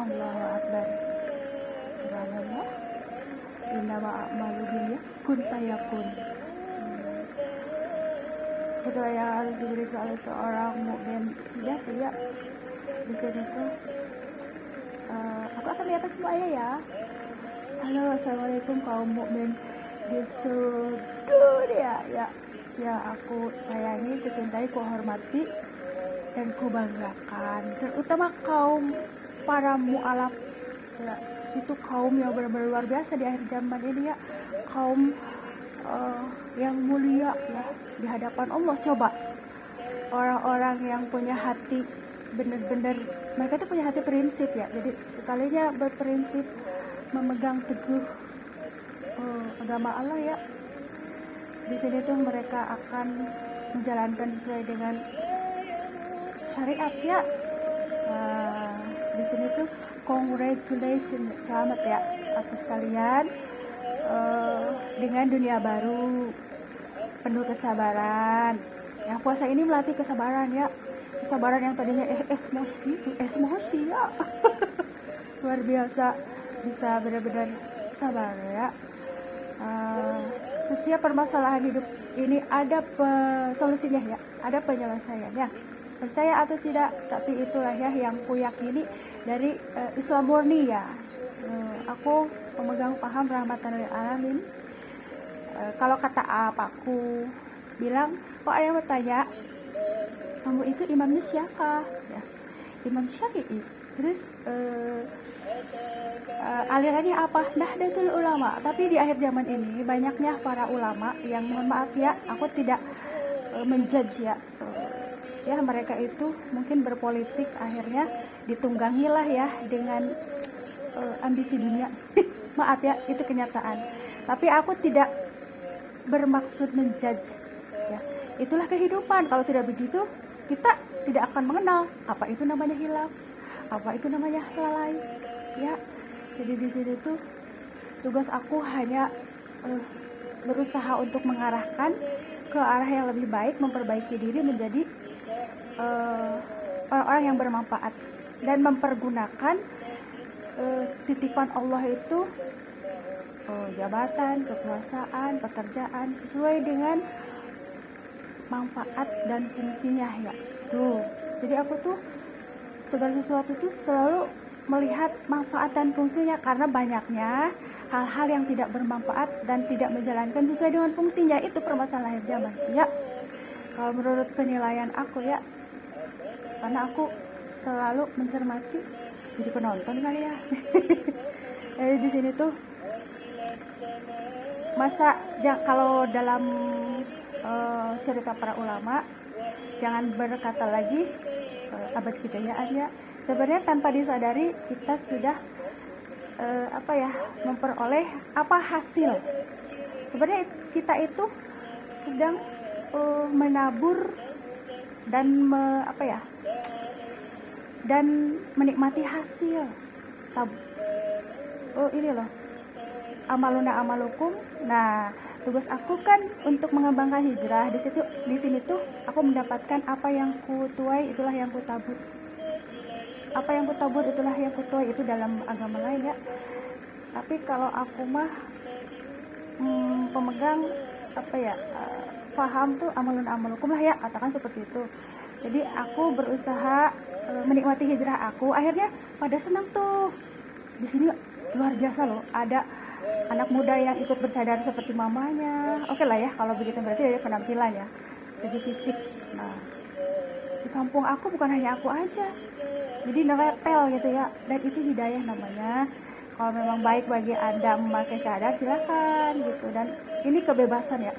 Allahu Akbar. Subhanallah. Innama a'malu kun fayakun. Itulah yang harus diberikan oleh seorang mukmin sejati ya. Di sini tuh aku akan lihat semuanya ya. Halo, assalamualaikum kaum mukmin di seluruh dunia ya. Ya, aku sayangi, kucintai, kuhormati, dan kubanggakan. Terutama kaum para mu'alaf ya, itu kaum yang benar-benar luar biasa di akhir zaman ini ya. Kaum yang mulia ya di hadapan Allah. Coba orang-orang yang punya hati benar-benar, mereka itu punya hati prinsip ya. Jadi sekalinya berprinsip memegang teguh agama Allah ya. Di sini tuh mereka akan menjalankan sesuai dengan syariat ya. Di sini tuh congratulations, selamat ya atas kalian dengan dunia baru penuh kesabaran. Yang puasa ini melatih kesabaran ya. Kesabaran yang tadinya emosi ya. Luar biasa, bisa benar-benar sabar ya. Setiap permasalahan hidup ini ada solusinya ya, ada penyelesaiannya. Percaya atau tidak, tapi itulah ya yang ku yakini dari Islam murni ya. Aku pemegang paham rahmatan lil alamin. Kalau kata apaku bilang, kok ada yang bertanya, kamu itu imamnya siapa? Ya, Imam Syafi'i. Terus alirannya apa? Nahdlatul Ulama. Tapi di akhir zaman ini banyaknya para ulama yang, mohon maaf ya, aku tidak menjudge ya. Ya, mereka itu mungkin berpolitik akhirnya ditunggangilah ya dengan ambisi dunia. Maaf ya, itu kenyataan. Tapi aku tidak bermaksud menjudge ya. Itulah kehidupan. Kalau tidak begitu, kita tidak akan mengenal apa itu namanya hilaf, apa itu namanya lalai ya. Jadi di sini tuh tugas aku hanya berusaha untuk mengarahkan ke arah yang lebih baik, memperbaiki diri menjadi orang-orang yang bermanfaat dan mempergunakan titipan Allah itu, jabatan, kekuasaan, pekerjaan sesuai dengan manfaat dan fungsinya ya. Tuh. Jadi aku tuh segala sesuatu tuh selalu melihat manfaat dan fungsinya, karena banyaknya hal-hal yang tidak bermanfaat dan tidak menjalankan sesuai dengan fungsinya. Itu permasalahan zaman ya. Kalau menurut penilaian aku ya, karena aku selalu mencermati, jadi penonton kali ya. Jadi di sini tuh kalau dalam cerita para ulama, jangan berkata lagi abad kejayaan ya. Sebenarnya tanpa disadari kita sudah memperoleh apa hasil. Sebenarnya kita itu sedang menabur dan dan menikmati hasil. Ini loh, amaluna amalukum. Nah, tugas aku kan untuk mengembangkan hijrah. Di sini tuh aku mendapatkan apa yang kutuai, itulah yang kutabur. Apa yang kutabur itulah yang kutuai, itu dalam agama lain ya. Tapi kalau aku mah pemegang paham tuh amalun amalukum lah ya, katakan seperti itu. Jadi aku berusaha menikmati hijrah aku. Akhirnya pada senang tuh. Di sini luar biasa loh, ada anak muda yang ikut bersadar seperti mamanya. Oke lah ya, kalau begitu berarti dari penampilan ya, segi fisik. Nah, di kampung aku bukan hanya aku aja, jadi neretel gitu ya, dan itu hidayah namanya. Kalau memang baik bagi Anda memakai cadar, silakan gitu. Dan ini kebebasan ya,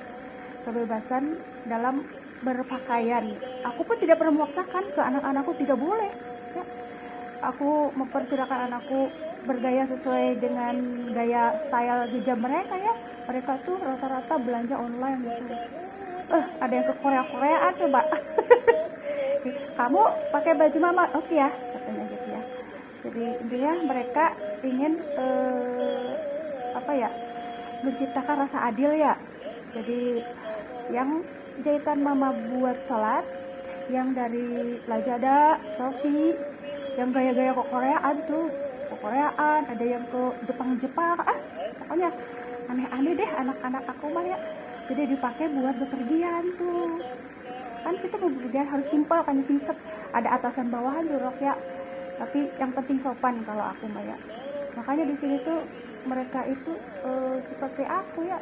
kebebasan dalam berpakaian. Aku pun tidak pernah memaksakan ke anak-anakku, tidak boleh ya. Aku mempersilahkan anakku bergaya sesuai dengan gaya style hijab mereka ya. Mereka tuh rata-rata belanja online gitu. Ada yang ke Korea coba. Kamu pakai baju mama, oke ya, katanya gitu ya. Jadi intinya mereka ingin menciptakan rasa adil ya. Jadi yang jahitan mama buat sholat, yang dari Lazada, Shopee, yang gaya-gaya kok Koreaan tuh ke Koreaan, ada yang ke Jepang, pokoknya aneh-aneh deh anak-anak aku mah ya. Jadi dipakai buat bepergian tuh. Kan kita mau bepergian harus simpel kan, singset, ada atasan bawahan tuh rok ya. Tapi yang penting sopan kalau aku mah ya. Makanya di sini tuh mereka itu seperti aku ya.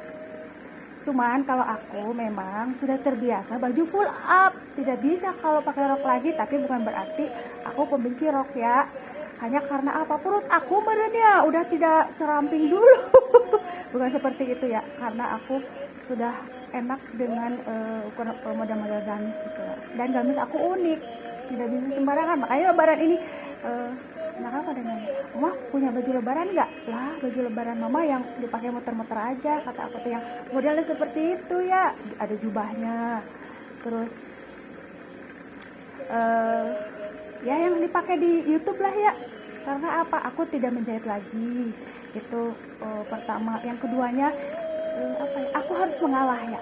Cuman kalau aku memang sudah terbiasa baju full up, tidak bisa kalau pakai rok lagi. Tapi bukan berarti aku pembenci rok ya. Hanya karena apa, perut aku badannya udah tidak seramping dulu. Bukan seperti itu ya, karena aku sudah enak dengan ukuran model-model gamis gitu lah. Dan gamis aku unik, tidak bisa sembarangan. Makanya lebaran ini anak apa dengan Mama punya baju lebaran nggak? Lah, baju lebaran Mama yang dipakai muter-muter aja, kata aku tuh, yang modelnya seperti itu ya. Ada jubahnya, terus ya yang dipakai di YouTube lah ya. Karena apa? Aku tidak menjahit lagi. Itu pertama. Yang keduanya apa ya? Aku harus mengalah ya.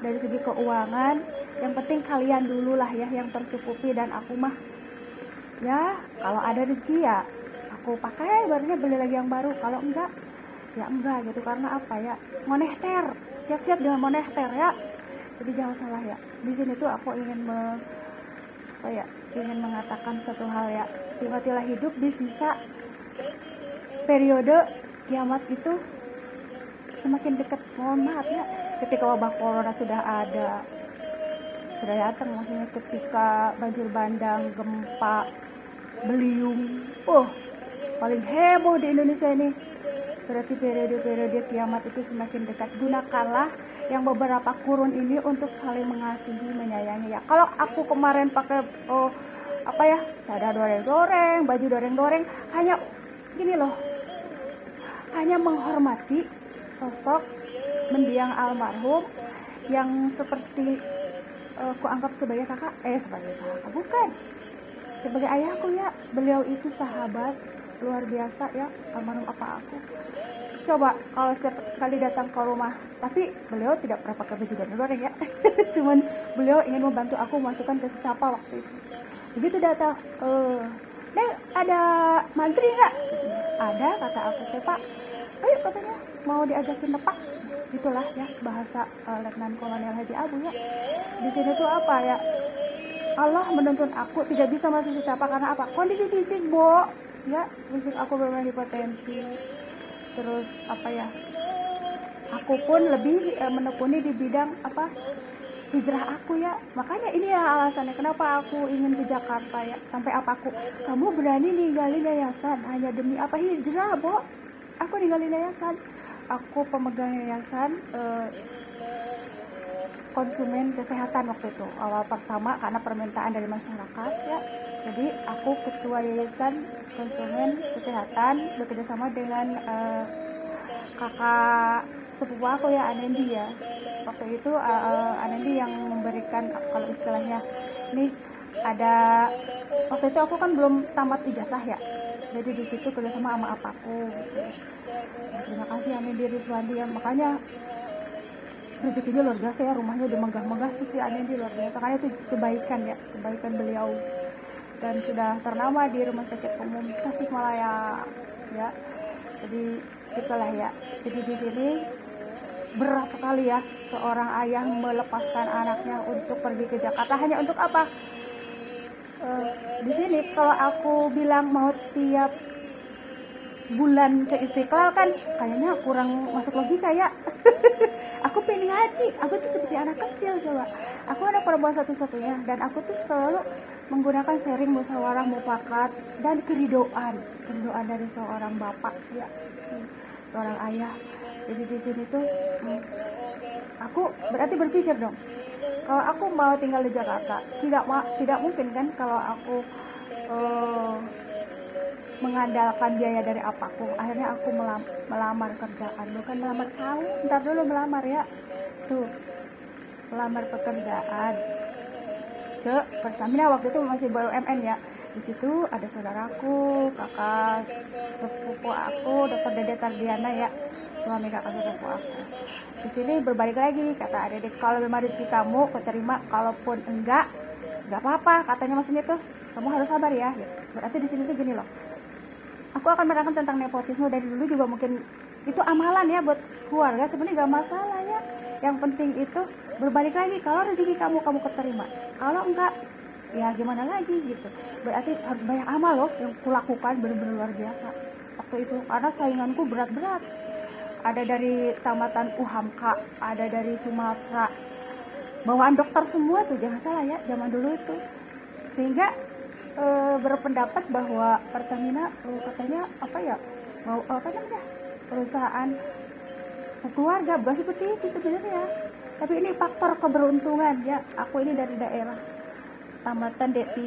Dari segi keuangan, yang penting kalian dulu lah ya yang tercukupi, dan aku mah ya kalau ada rezeki ya aku pakai, barunya beli lagi yang baru. Kalau enggak ya enggak gitu. Karena apa ya? Moneter, siap-siap dengan moneter ya. Jadi jangan salah ya. Di sini tuh aku ingin ingin mengatakan suatu hal ya. Nikmatilah hidup di sisa periode kiamat itu semakin dekat. Mohon maaf ya, ketika wabah corona sudah datang, maksudnya ketika banjir bandang, gempa, beliung, paling heboh di Indonesia ini. Berarti periode-periode kiamat itu semakin dekat. Gunakanlah yang beberapa kurun ini untuk saling mengasihi, menyayangi ya. Kalau aku kemarin pakai cadar doreng-doreng, baju doreng-doreng, hanya gini loh, hanya menghormati sosok mendiang almarhum yang seperti kuanggap sebagai kakak, bukan, sebagai ayahku ya. Beliau itu sahabat luar biasa ya, almarhum apa aku. Coba kalau setiap kali datang ke rumah, tapi beliau tidak pernah pakai baju doreng-doreng ya. Cuman beliau ingin membantu aku masukkan ke secapa waktu itu. Begitu datang, Neng, ada mantri nggak? Ada, kata aku teh, Pak. Ayo, katanya mau diajakin nepak. Itulah ya bahasa Letnan Kolonel Haji Abu ya. Di sini tuh apa ya? Allah menuntun aku tidak bisa masuk secapa karena apa? Kondisi fisik, Bo. Ya, fisik aku benar hipertensi. Terus apa ya? Aku pun lebih menekuni di bidang hijrah aku ya. Makanya ini ya alasannya kenapa aku ingin ke Jakarta ya. Sampai kamu berani ninggalin yayasan hanya demi apa? Hijrah, Bo. Aku ninggalin yayasan. Aku pemegang yayasan konsumen kesehatan waktu itu, awal pertama karena permintaan dari masyarakat ya. Jadi aku ketua yayasan konsumen kesehatan bekerjasama dengan kakak sepupu aku ya, Anendi ya. Waktu itu Anendi yang memberikan, kalau istilahnya nih, waktu itu aku kan belum tamat ijazah ya, jadi di situ kerjasama sama apaku gitu. Nah, terima kasih Anendi Rizwandi ya, makanya rezekinya luar biasa ya, rumahnya udah megah-megah tuh si Anendi, luar biasa. Karena itu kebaikan beliau, dan sudah ternama di Rumah Sakit Umum Tasikmalaya ya. Jadi itulah ya. Jadi di sini berat sekali ya seorang ayah melepaskan anaknya untuk pergi ke Jakarta hanya untuk apa? Di sini kalau aku bilang mau tiap bulan ke Istiqlal kan kayaknya kurang masuk logika ya. Aku pengen ngaji, aku tuh seperti anak kecil coba. Aku anak perempuan satu-satunya, dan aku tuh selalu menggunakan sharing, musyawarah, mufakat, dan keridoan dari seorang bapak ya, seorang ayah. Jadi di sini tuh aku berarti berpikir dong, kalau aku mau tinggal di Jakarta, tidak mungkin kan kalau aku mengandalkan biaya dari apaku. Akhirnya aku melamar kerjaan, bukan melamar kamu, ntar dulu melamar ya, tuh melamar pekerjaan ke Pertamina. Waktu itu masih BUMN ya. Di situ ada saudaraku, kakak sepupu aku, Dr. Dede Tardiana ya, suami kakak sepupu aku. Di sini berbalik lagi, kata adik, kalau memang rezeki kamu keterima, kalaupun enggak apa-apa, katanya maksudnya tuh kamu harus sabar ya gitu. Berarti di sini tuh gini loh, aku akan menerangkan tentang nepotisme. Dari dulu juga mungkin itu amalan ya buat keluarga, sebenarnya gak masalah ya. Yang penting itu berbalik lagi, kalau rezeki kamu keterima, kalau enggak ya gimana lagi gitu. Berarti harus banyak amal loh yang kulakukan, benar-benar luar biasa waktu itu, karena sainganku berat-berat. Ada dari tamatan UHAMK, ada dari Sumatera, bawaan dokter semua tuh, jangan salah ya zaman dulu itu. Sehingga berpendapat bahwa Pertamina katanya apa ya, mau apa namanya, perusahaan keluarga, bukan seperti itu sebenarnya. Tapi ini faktor keberuntungan ya. Aku ini dari daerah tamatan D3,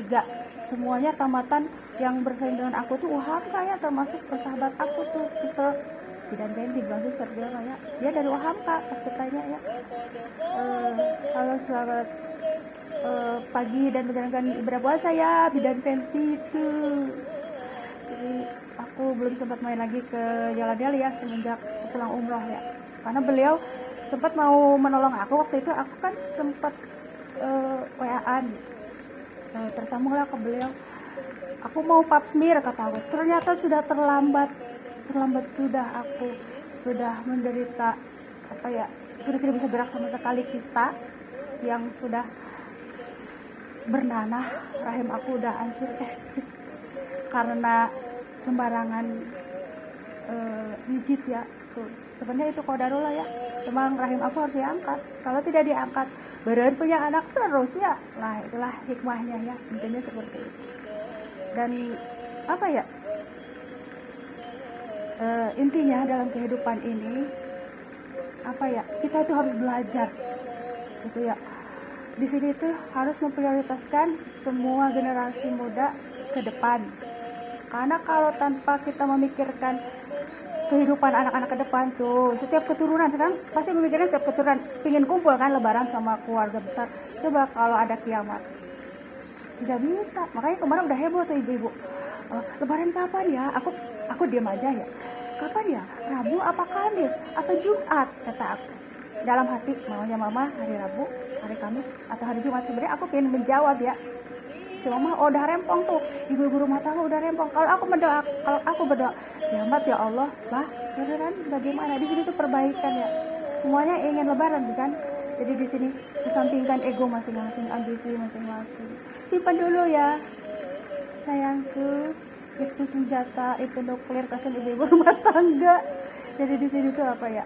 semuanya tamatan yang bersaing dengan aku tuh UHAMK ya, termasuk persahabat aku tuh Sister Bidan Benti, bukan Sister dia dari UHAMK. Pas bertanya ya, halo selamat pagi dan menjalankan ibadah puasa ya Bidan Fenty itu. Jadi aku belum sempat main lagi ke Jalan ya semenjak sepulang umroh ya, karena beliau sempat mau menolong aku waktu itu. Aku kan sempat WA-an gitu, tersambunglah ke beliau. Aku mau pap smear kata aku, ternyata sudah terlambat sudah. Aku sudah menderita apa ya, sudah tidak bisa gerak sama sekali, kista yang sudah bernanah, rahim aku udah hancur karena sembarangan mijit ya tuh. Sebenarnya itu qadarullah ya, memang rahim aku harus diangkat. Kalau tidak diangkat beren punya anak terus ya, nah itulah hikmahnya ya, intinya seperti itu. Dan apa ya, intinya dalam kehidupan ini apa ya, kita itu harus belajar gitu ya. Di sini tuh harus memprioritaskan semua generasi muda ke depan. Karena kalau tanpa kita memikirkan kehidupan anak-anak ke depan tuh, setiap keturunan sekarang pasti memikirkan setiap keturunan pingin kumpul kan, lebaran sama keluarga besar. Coba kalau ada kiamat, tidak bisa. Makanya kemarin udah heboh tuh ibu-ibu, lebaran kapan ya? Aku diam aja ya. Kapan ya? Rabu apa Kamis apa Jumat, kata aku dalam hati. Maunya mama hari Rabu, hari Kamis atau hari Jumat. Sebenarnya aku pengen menjawab ya, si mama udah rempong tuh, ibu-ibu rumah tangga udah rempong. Kalau aku berdoa ya mat ya Allah lah, beneran bagaimana? Di sini tuh perbaikan ya, semuanya ingin lebaran bukan? Jadi di sini kesampingkan ego masing-masing, ambisi masing-masing, simpan dulu ya sayangku. Itu senjata, itu nuklir, kasihan ibu-ibu rumah tangga. Jadi di sini tuh apa ya,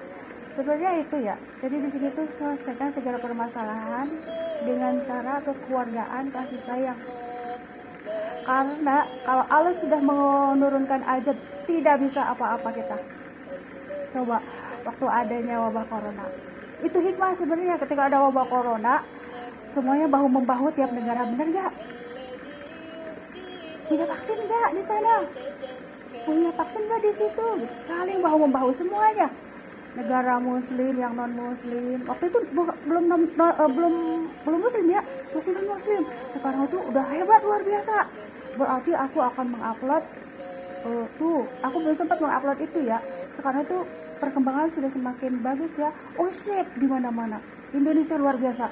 sebenarnya itu ya. Jadi di sini tuh selesaikan segala permasalahan dengan cara kekeluargaan, kasih sayang. Karena kalau Allah sudah menurunkan ajab, tidak bisa apa-apa kita. Coba waktu adanya wabah corona, itu hikmah sebenarnya. Ketika ada wabah corona, semuanya bahu membahu tiap negara, benar nggak? Punya vaksin nggak di sana? Punya vaksin nggak di situ? Saling bahu membahu semuanya. Negara muslim yang non muslim, waktu itu belum muslim ya, masih non muslim. Sekarang itu udah hebat, luar biasa. Berarti aku akan mengupload tuh, aku belum sempat mengupload itu ya. Sekarang itu perkembangan sudah semakin bagus ya. Oh shit, di mana-mana Indonesia luar biasa,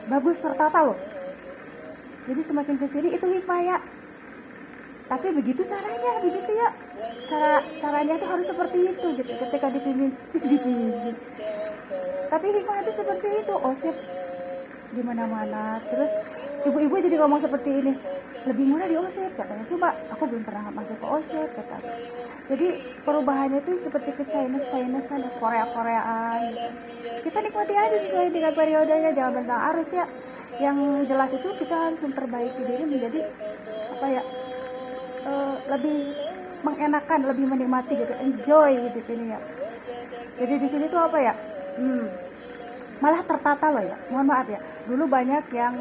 bagus, tertata loh. Jadi semakin kesini itu hikmah ya. Tapi begitu caranya, begitu ya. Caranya itu harus seperti itu gitu. Ketika dipimpin. Tapi hikmah itu seperti itu. OSIP di mana-mana. Terus ibu-ibu jadi ngomong seperti ini, lebih murah di OSIP katanya. Coba, aku belum pernah masuk ke OSIP kata. Jadi perubahannya itu seperti ke Chinese-an, Korea-Koreaan gitu. Kita nikmati aja sesuai dengan periodenya, jangan tentang arus ya. Yang jelas itu kita harus memperbaiki diri menjadi apa ya, lebih mengenakan, lebih menikmati gitu, enjoy hidup ini ya. Jadi di sini tuh apa ya, malah tertata loh ya. Mohon maaf ya, dulu banyak yang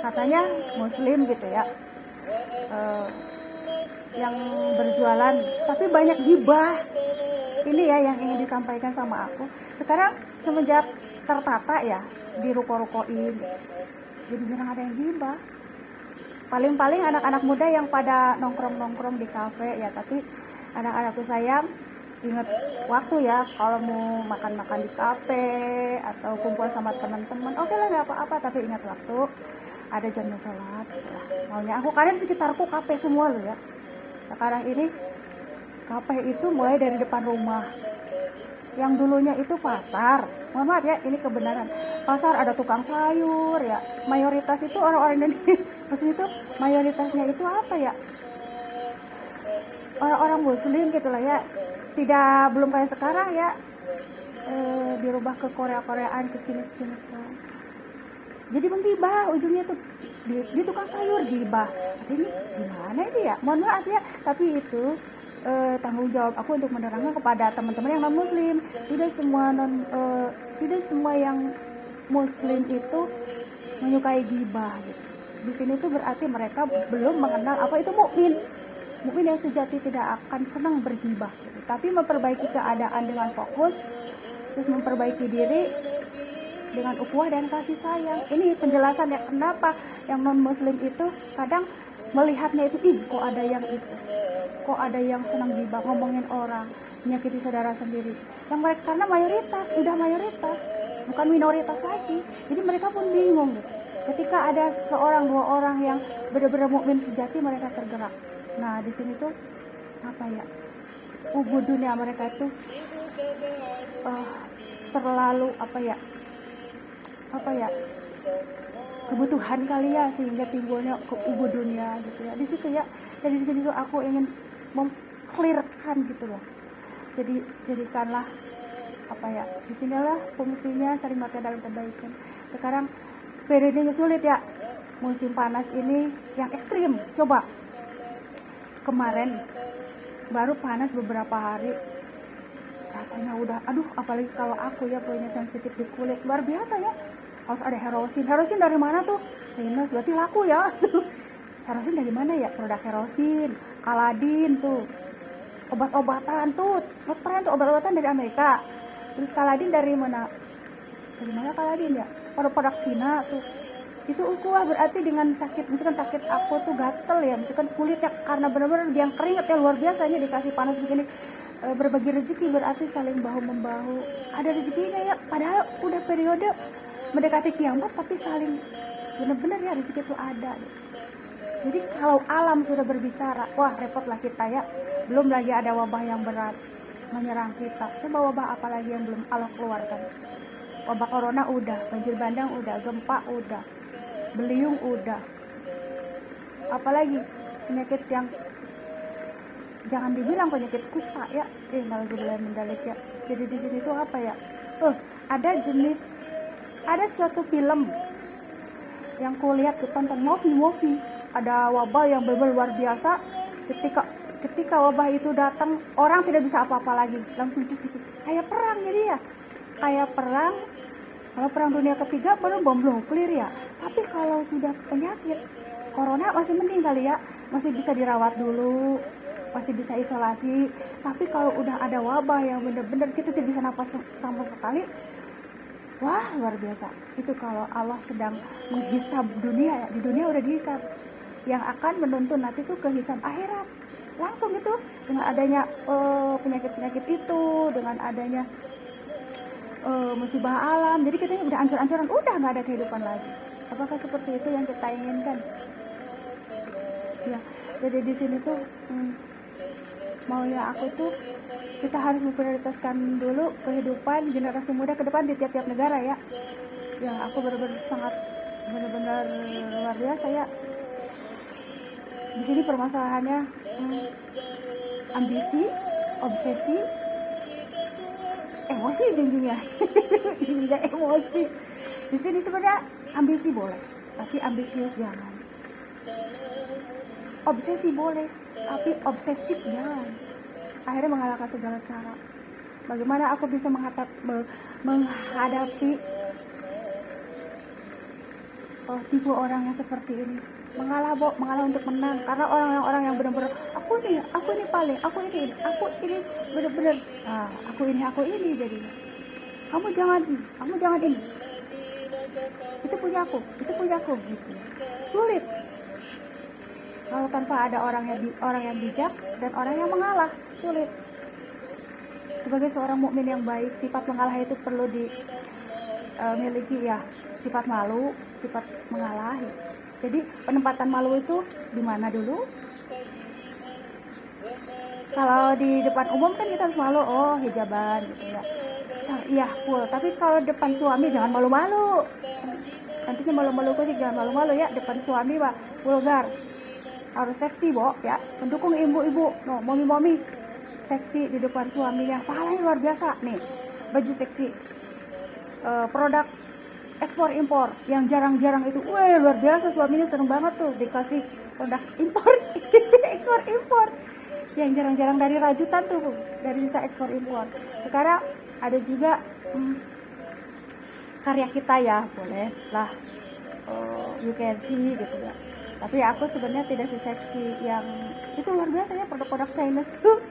katanya muslim gitu ya, yang berjualan, tapi banyak gibah. Ini ya yang ingin disampaikan sama aku. Sekarang semenjak tertata ya, di ruko-rukoin gitu, jadi jarang ada yang gibah. Paling-paling anak-anak muda yang pada nongkrong-nongkrong di kafe ya. Tapi anak-anakku sayang, ingat waktu ya, kalau mau makan-makan di kafe atau kumpul sama teman-teman, oke lah nggak apa-apa, tapi ingat waktu ada jamnya sholat gitu lah. Maunya aku, karena di sekitarku kafe semua loh ya. Sekarang ini kafe itu mulai dari depan rumah. Yang dulunya itu pasar, mohon maaf ya, ini kebenaran, pasar ada tukang sayur ya, mayoritas itu orang-orang Indonesia maksudnya itu mayoritasnya itu apa ya, orang-orang muslim gitulah ya, tidak belum kayak sekarang ya, dirubah ke Korea-Koreaan, ke Chinese-Chinesean. Jadi menggibah, ujungnya tuh di tukang sayur gibah. Ini gimana ini ya, mohon maaf ya, tapi itu tanggung jawab aku untuk menerangkan kepada teman-teman yang non muslim. Tidak semua yang muslim itu menyukai gibah gitu. Di sini tuh berarti mereka belum mengenal apa itu mukmin. Mukmin yang sejati tidak akan senang bergibah gitu. Tapi memperbaiki keadaan dengan fokus, terus memperbaiki diri dengan ukhuwah dan kasih sayang. Ini penjelasan ya kenapa yang non muslim itu kadang melihatnya itu, kok ada yang itu, kok ada yang senang gibah, ngomongin orang, menyakiti saudara sendiri. Yang mereka karena mayoritas, udah mayoritas, bukan minoritas lagi. Jadi mereka pun bingung gitu. Ketika ada seorang dua orang yang benar-benar mukmin sejati, mereka tergerak. Nah di sini tuh apa ya, ubudunnya mereka itu terlalu apa ya kebutuhan kali ya, sehingga timbulnya keubudunnya gitu ya di situ ya. Jadi di sini tuh aku ingin mengclearkan gitu loh. Jadi jadikanlah apa ya, disinilah fungsinya saling mata dalam kebaikan. Sekarang periodenya sulit ya, musim panas ini yang ekstrim. Coba kemarin baru panas beberapa hari, rasanya udah aduh, apalagi kalau aku ya punya sensitif di kulit luar biasa ya, harus ada Herosin dari mana tuh, Chinese berarti laku ya. Herosin dari mana ya, produk Herosin, Kaladin tuh, obat-obatan tuh ngetren tuh, obat-obatan dari Amerika. Terus Kaladin dari mana Kaladin ya, produk Cina tuh. Itu ukhuwah berarti dengan sakit, misalkan sakit aku tuh gatel ya, misalkan kulitnya karena benar-benar yang keringet ya luar biasanya, dikasih panas begini, berbagi rezeki berarti saling bahu membahu, ada rezekinya ya. Padahal udah periode mendekati kiamat, tapi saling benar-benar ya rezeki itu ada gitu. Jadi kalau alam sudah berbicara, wah repotlah kita ya. Belum lagi ada wabah yang berat menyerang kita. Coba wabah apa lagi yang belum Allah keluarkan? Wabah corona udah, banjir bandang udah, gempa udah, beliung udah. Apalagi penyakit yang jangan dibilang penyakit kusta ya. Nauzubillah min dzalik ya. Jadi di sini tuh apa ya? Ada suatu film yang kulihat, tonton movie, ada wabah yang benar-benar luar biasa. Ketika wabah itu datang, orang tidak bisa apa-apa lagi, langsung kayak perang. Jadi ya kayak perang. Kalau perang dunia ketiga baru bom nuklir ya. Tapi kalau sudah penyakit corona masih mending kali ya, masih bisa dirawat dulu, masih bisa isolasi. Tapi kalau udah ada wabah yang benar-benar kita tidak bisa napas sama sekali, wah luar biasa. Itu kalau Allah sedang menghisab dunia ya, di dunia udah dihisab. Yang akan menuntun nanti tuh ke hisab akhirat. Langsung gitu, dengan adanya penyakit-penyakit itu, dengan adanya musibah alam, jadi kita udah ancur-ancuran, udah nggak ada kehidupan lagi. Apakah seperti itu yang kita inginkan? Ya, jadi di sini tuh maunya aku tuh kita harus memprioritaskan dulu kehidupan generasi muda ke depan di tiap-tiap negara ya. Ya aku benar-benar luar biasa ya. Di sini permasalahannya ambisi, obsesi, emosi ujung-ujungnya. Ujung-ujungnya emosi. Di sini sebenarnya ambisi boleh, tapi ambisius jangan. Obsesi boleh, tapi obsesif jangan. Akhirnya mengalahkan segala cara. Bagaimana aku bisa menghadapi tipe orang yang seperti ini? Mengalah untuk menang, karena orang yang benar-benar aku ini paling, aku ini benar-benar, aku ini jadinya. Kamu jangan ini. Itu punya aku gitu ya. Sulit kalau tanpa ada orang yang bijak dan orang yang mengalah, sulit. Sebagai seorang mukmin yang baik, sifat mengalah itu perlu dimiliki ya. Sifat malu, sifat mengalah. Jadi penempatan malu itu di mana dulu? Kalau di depan umum kan kita harus malu, oh hijaban gitu ya, syariah full. Tapi kalau depan suami jangan malu-malu, nantinya malu-malu sih, jangan malu-malu ya depan suami mah vulgar, harus seksi Bo ya, mendukung ibu-ibu, no, momi-momi seksi di depan suaminya, pahalanya luar biasa nih. Baju seksi, produk ekspor impor yang jarang-jarang itu, wah luar biasa, suaminya seneng banget tuh dikasih produk impor ekspor impor yang jarang-jarang dari rajutan tuh, dari sisa ekspor impor. Sekarang ada juga karya kita ya, boleh lah, you can see gitu ya. Tapi aku sebenarnya tidak seseksi yang itu. Luar biasa ya produk-produk Chinese tuh,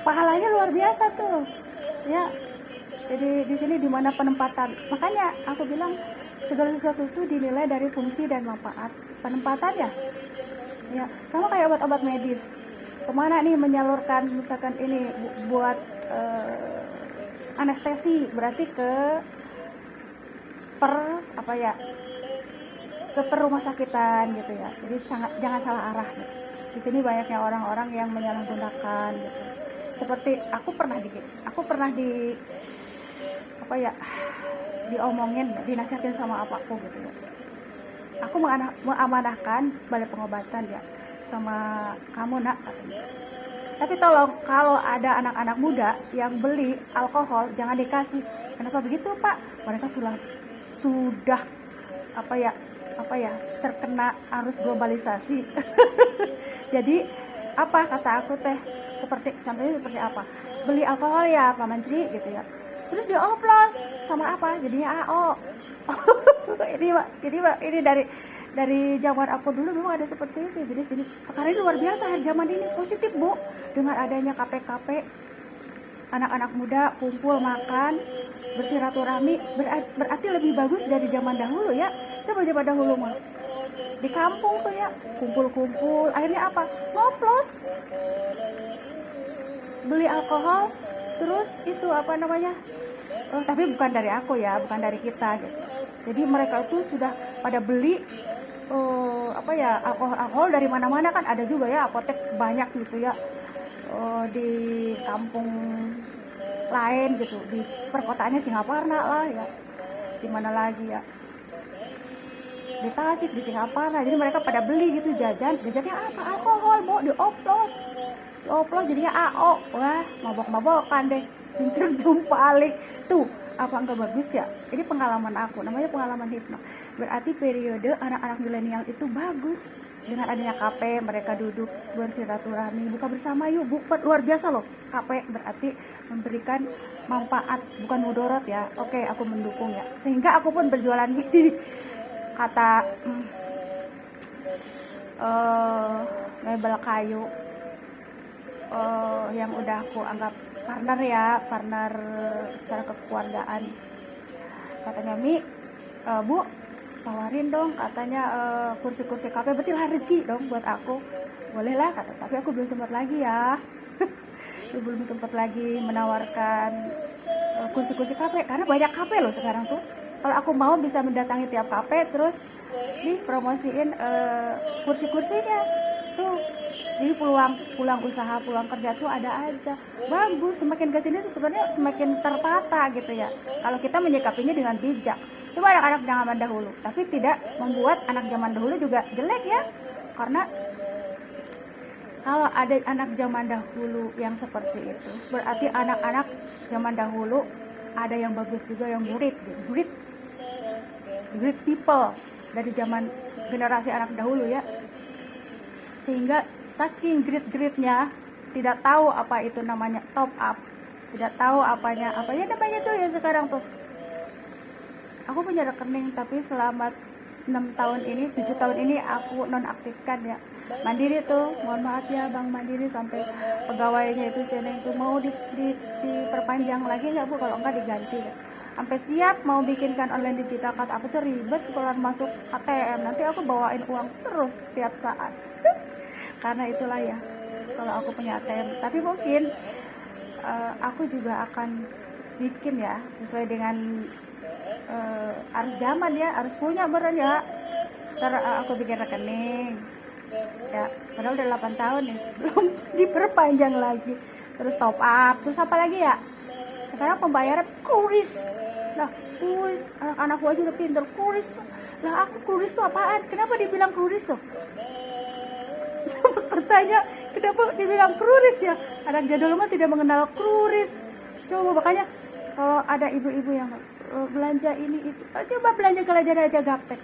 pahalanya luar biasa tuh ya. Jadi di sini dimana penempatan, makanya aku bilang segala sesuatu itu dinilai dari fungsi dan manfaat penempatannya ya. Sama kayak obat-obat medis, kemana nih menyalurkan, misalkan ini buat anestesi, berarti ke rumah sakitan gitu ya. Jadi jangan salah arah gitu. Di sini banyaknya orang-orang yang menyalahgunakan gitu. Seperti aku pernah diomongin, dinasihatin sama apaku gitu ya. Aku mengamanahkan balai pengobatan ya sama kamu nak, katanya. Tapi tolong kalau ada anak-anak muda yang beli alkohol jangan dikasih. Kenapa begitu Pak? Mereka sudah terkena arus globalisasi. Jadi apa kata aku teh, contohnya seperti apa? Beli alkohol ya Pak Menteri gitu ya. Terus dioplos sama apa? Jadinya AO. ini dari zaman aku dulu memang ada seperti itu. Jadi sekarang ini luar biasa, zaman ini positif Bu, dengan adanya KP-KP, anak-anak muda kumpul makan bersiraturahmi, berarti lebih bagus dari zaman dahulu ya. Coba zaman dahulu mah di kampung tuh ya kumpul-kumpul, akhirnya apa? Ngoplos, beli alkohol, terus itu tapi bukan dari aku ya, bukan dari kita gitu. Jadi mereka itu sudah pada beli alkohol dari mana-mana, kan ada juga ya apotek banyak gitu ya, di kampung lain gitu, di perkotaannya Singaparna lah ya, di mana lagi ya, di Tasik, di Singaparna. Jadi mereka pada beli gitu, jajannya apa? Alkohol Bu, dioplos jadinya AO. Wah, mabok-mabokan deh, jumpalik tuh. Apa enggak bagus ya? Ini pengalaman aku, namanya pengalaman hipno. Berarti periode anak-anak milenial itu bagus. Dengan adanya KP, mereka duduk bersilaturahmi, buka bersama yuk Bu. Luar biasa loh. KP berarti memberikan manfaat, bukan mudorot ya. Oke, aku mendukung ya. Sehingga aku pun berjualan gini. Kata mebel kayu yang udah aku anggap partner secara kekeluargaan. Katanya Bu, tawarin dong katanya kursi-kursi KP, berarti lah rezeki dong buat aku. Boleh lah kata, tapi aku belum sempat lagi ya. belum sempat lagi menawarkan kursi-kursi KP, karena banyak KP loh sekarang tuh. Kalau aku mau bisa mendatangi tiap KP, terus promosiin kursi-kursinya tuh. Jadi pulang usaha, pulang kerja tuh ada aja. Bagus, semakin kesini tuh sebenarnya semakin tertata gitu ya, kalau kita menyikapinya dengan bijak. Coba anak-anak zaman dahulu, tapi tidak membuat anak zaman dahulu juga jelek ya. Karena kalau ada anak zaman dahulu yang seperti itu, berarti anak-anak zaman dahulu ada yang bagus juga, yang great people dari zaman generasi anak dahulu ya. Sehingga saking great-greatnya tidak tahu apa itu namanya top up, tidak tahu apanya tuh ya sekarang tuh. Aku punya rekening, tapi selama 6 tahun ini, 7 tahun ini aku nonaktifkan ya. Mandiri tuh, mohon maaf ya Bang Mandiri, sampai pegawainya itu seneng tuh mau diperpanjang lagi nggak Bu, kalau enggak diganti ya. Sampai siap mau bikinkan online digital, kata aku tuh ribet kalau masuk ATM, nanti aku bawain uang terus tiap saat. Karena itulah ya, kalau aku punya ATM. Tapi mungkin aku juga akan bikin ya sesuai dengan harus zaman ya, harus punya beran ya. Ntar aku bikin rekening, ya, padahal udah 8 tahun nih belum diperpanjang lagi. Terus top up, terus apa lagi ya, sekarang pembayaran kuris. Lah kuris, anak-anakku aja udah pinter kuris. Lah aku kuris tuh apaan, kenapa dibilang kuris tuh? Bertanya kenapa dibilang kuris ya, anak jadul mah tidak mengenal kuris. Coba makanya kalau ada ibu-ibu yang belanja ini itu, coba belanja ke Lazada aja gaptek.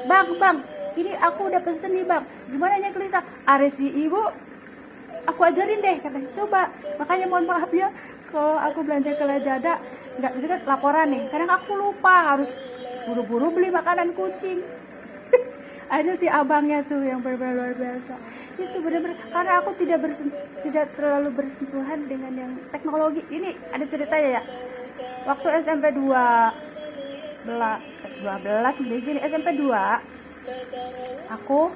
Bang, ini aku udah pesen nih bang, gimana nya kelita? Are si ibu, aku ajarin deh katanya. Coba, makanya mohon maaf ya, kalau aku belanja ke Lazada nggak bisa kan laporan nih. Kadang aku lupa harus buru-buru beli makanan kucing. Ada si abangnya tuh yang benar-benar luar biasa. Itu benar-benar karena aku tidak terlalu bersentuhan dengan yang teknologi. Ini ada ceritanya ya. Waktu SMP 12 di sini SMP 2 aku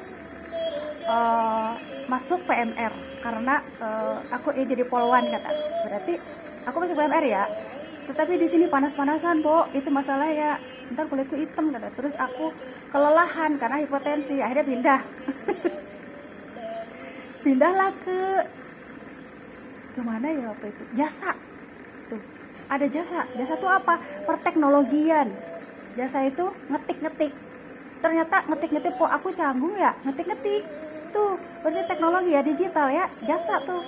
masuk PMR karena aku jadi polwan kata. Berarti aku masuk PMR ya. Tetapi di sini panas-panasan, Bo. Itu masalah ya. Ntar kulitku hitam kata. Terus aku kelelahan karena hipotensi. Akhirnya pindah. Pindahlah ke mana ya waktu itu? Jasa. Tuh. Ada jasa. Jasa tuh apa? Perteknologian. Jasa itu ngetik-ngetik. Ternyata ngetik-ngetik kok aku canggung ya. Ngetik-ngetik. Tuh, berarti teknologi ya, digital ya. Jasa tuh.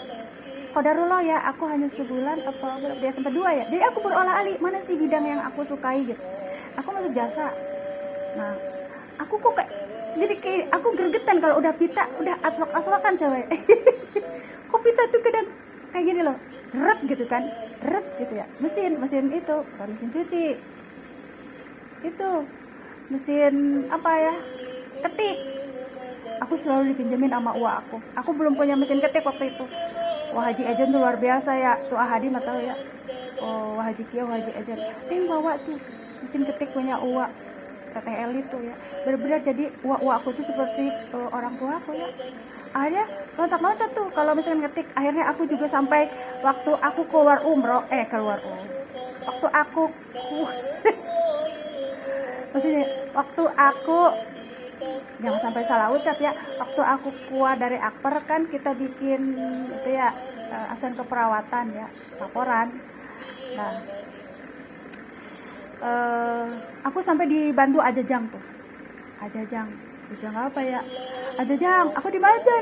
Qadarullah ya, aku hanya sebulan apa di SMP 2 ya. Jadi aku berolah-alik mana sih bidang yang aku sukai gitu. Aku masuk jasa. Nah, aku kok kayak aku gregetan kalau udah pita, udah aslak-aslakan cewek. Kok pita tuh kadang kayak gini loh. Deret gitu kan. Deret gitu ya. Mesin itu, bukan mesin cuci. Itu mesin apa ya? Ketik. Aku selalu dipinjemin sama uang aku. Aku belum punya mesin ketik waktu itu. Wah Haji Ejen tuh luar biasa ya. Tuh Ahadi mah tahu ya. Oh Wah Haji Kia, Wah Haji Ejen. Yang bawa tuh mesin ketik punya uang TTL itu ya. Benar-benar jadi uang aku tuh seperti orang tua aku ya. Akhirnya loncat-loncat tuh kalau misalnya ngetik. Akhirnya aku juga sampai waktu aku keluar umroh. Waktu aku maksudnya waktu aku, jangan sampai salah ucap ya, waktu aku keluar dari Akper kan kita bikin itu ya, asuhan keperawatan ya, laporan. Nah aku sampai dibantu Ajajang tuh. Ajajang apa ya, Ajajang aku dibaca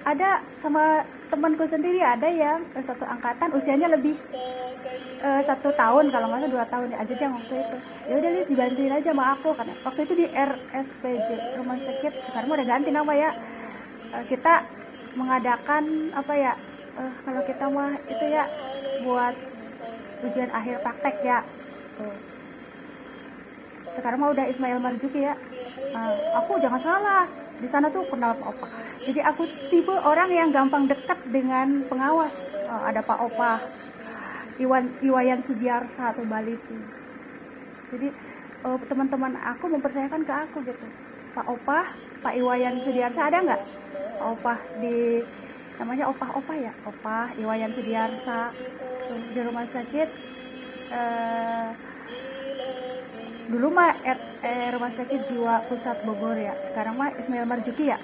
ada sama temanku sendiri, ada yang satu angkatan usianya lebih 1 tahun kalau nggak salah 2 tahun ya, Ajajang waktu itu. Ya udah Lis, dibantuin aja sama aku karena waktu itu di RSPJ rumah sakit, sekarang udah ganti nama ya. Kita mengadakan apa ya, kalau kita mah itu ya buat ujian akhir praktek ya tuh. Sekarang mah udah Ismail Marzuki ya. Aku jangan salah, di sana tuh kenal Pak Opa. Jadi aku tipe orang yang gampang dekat dengan pengawas. Ada Pak Opa Iwayan Sudiarsa atau Bali itu. Jadi teman-teman aku mempercayakan ke aku gitu. Pak Opah, Pak Iwayan Sudiarsa ada nggak? Pak Opah di namanya Opah ya, Opah Iwayan Sudiarsa tuh, di rumah sakit. Dulu mah rumah sakit jiwa pusat Bogor ya. Sekarang mah Ismail Marzuki ya.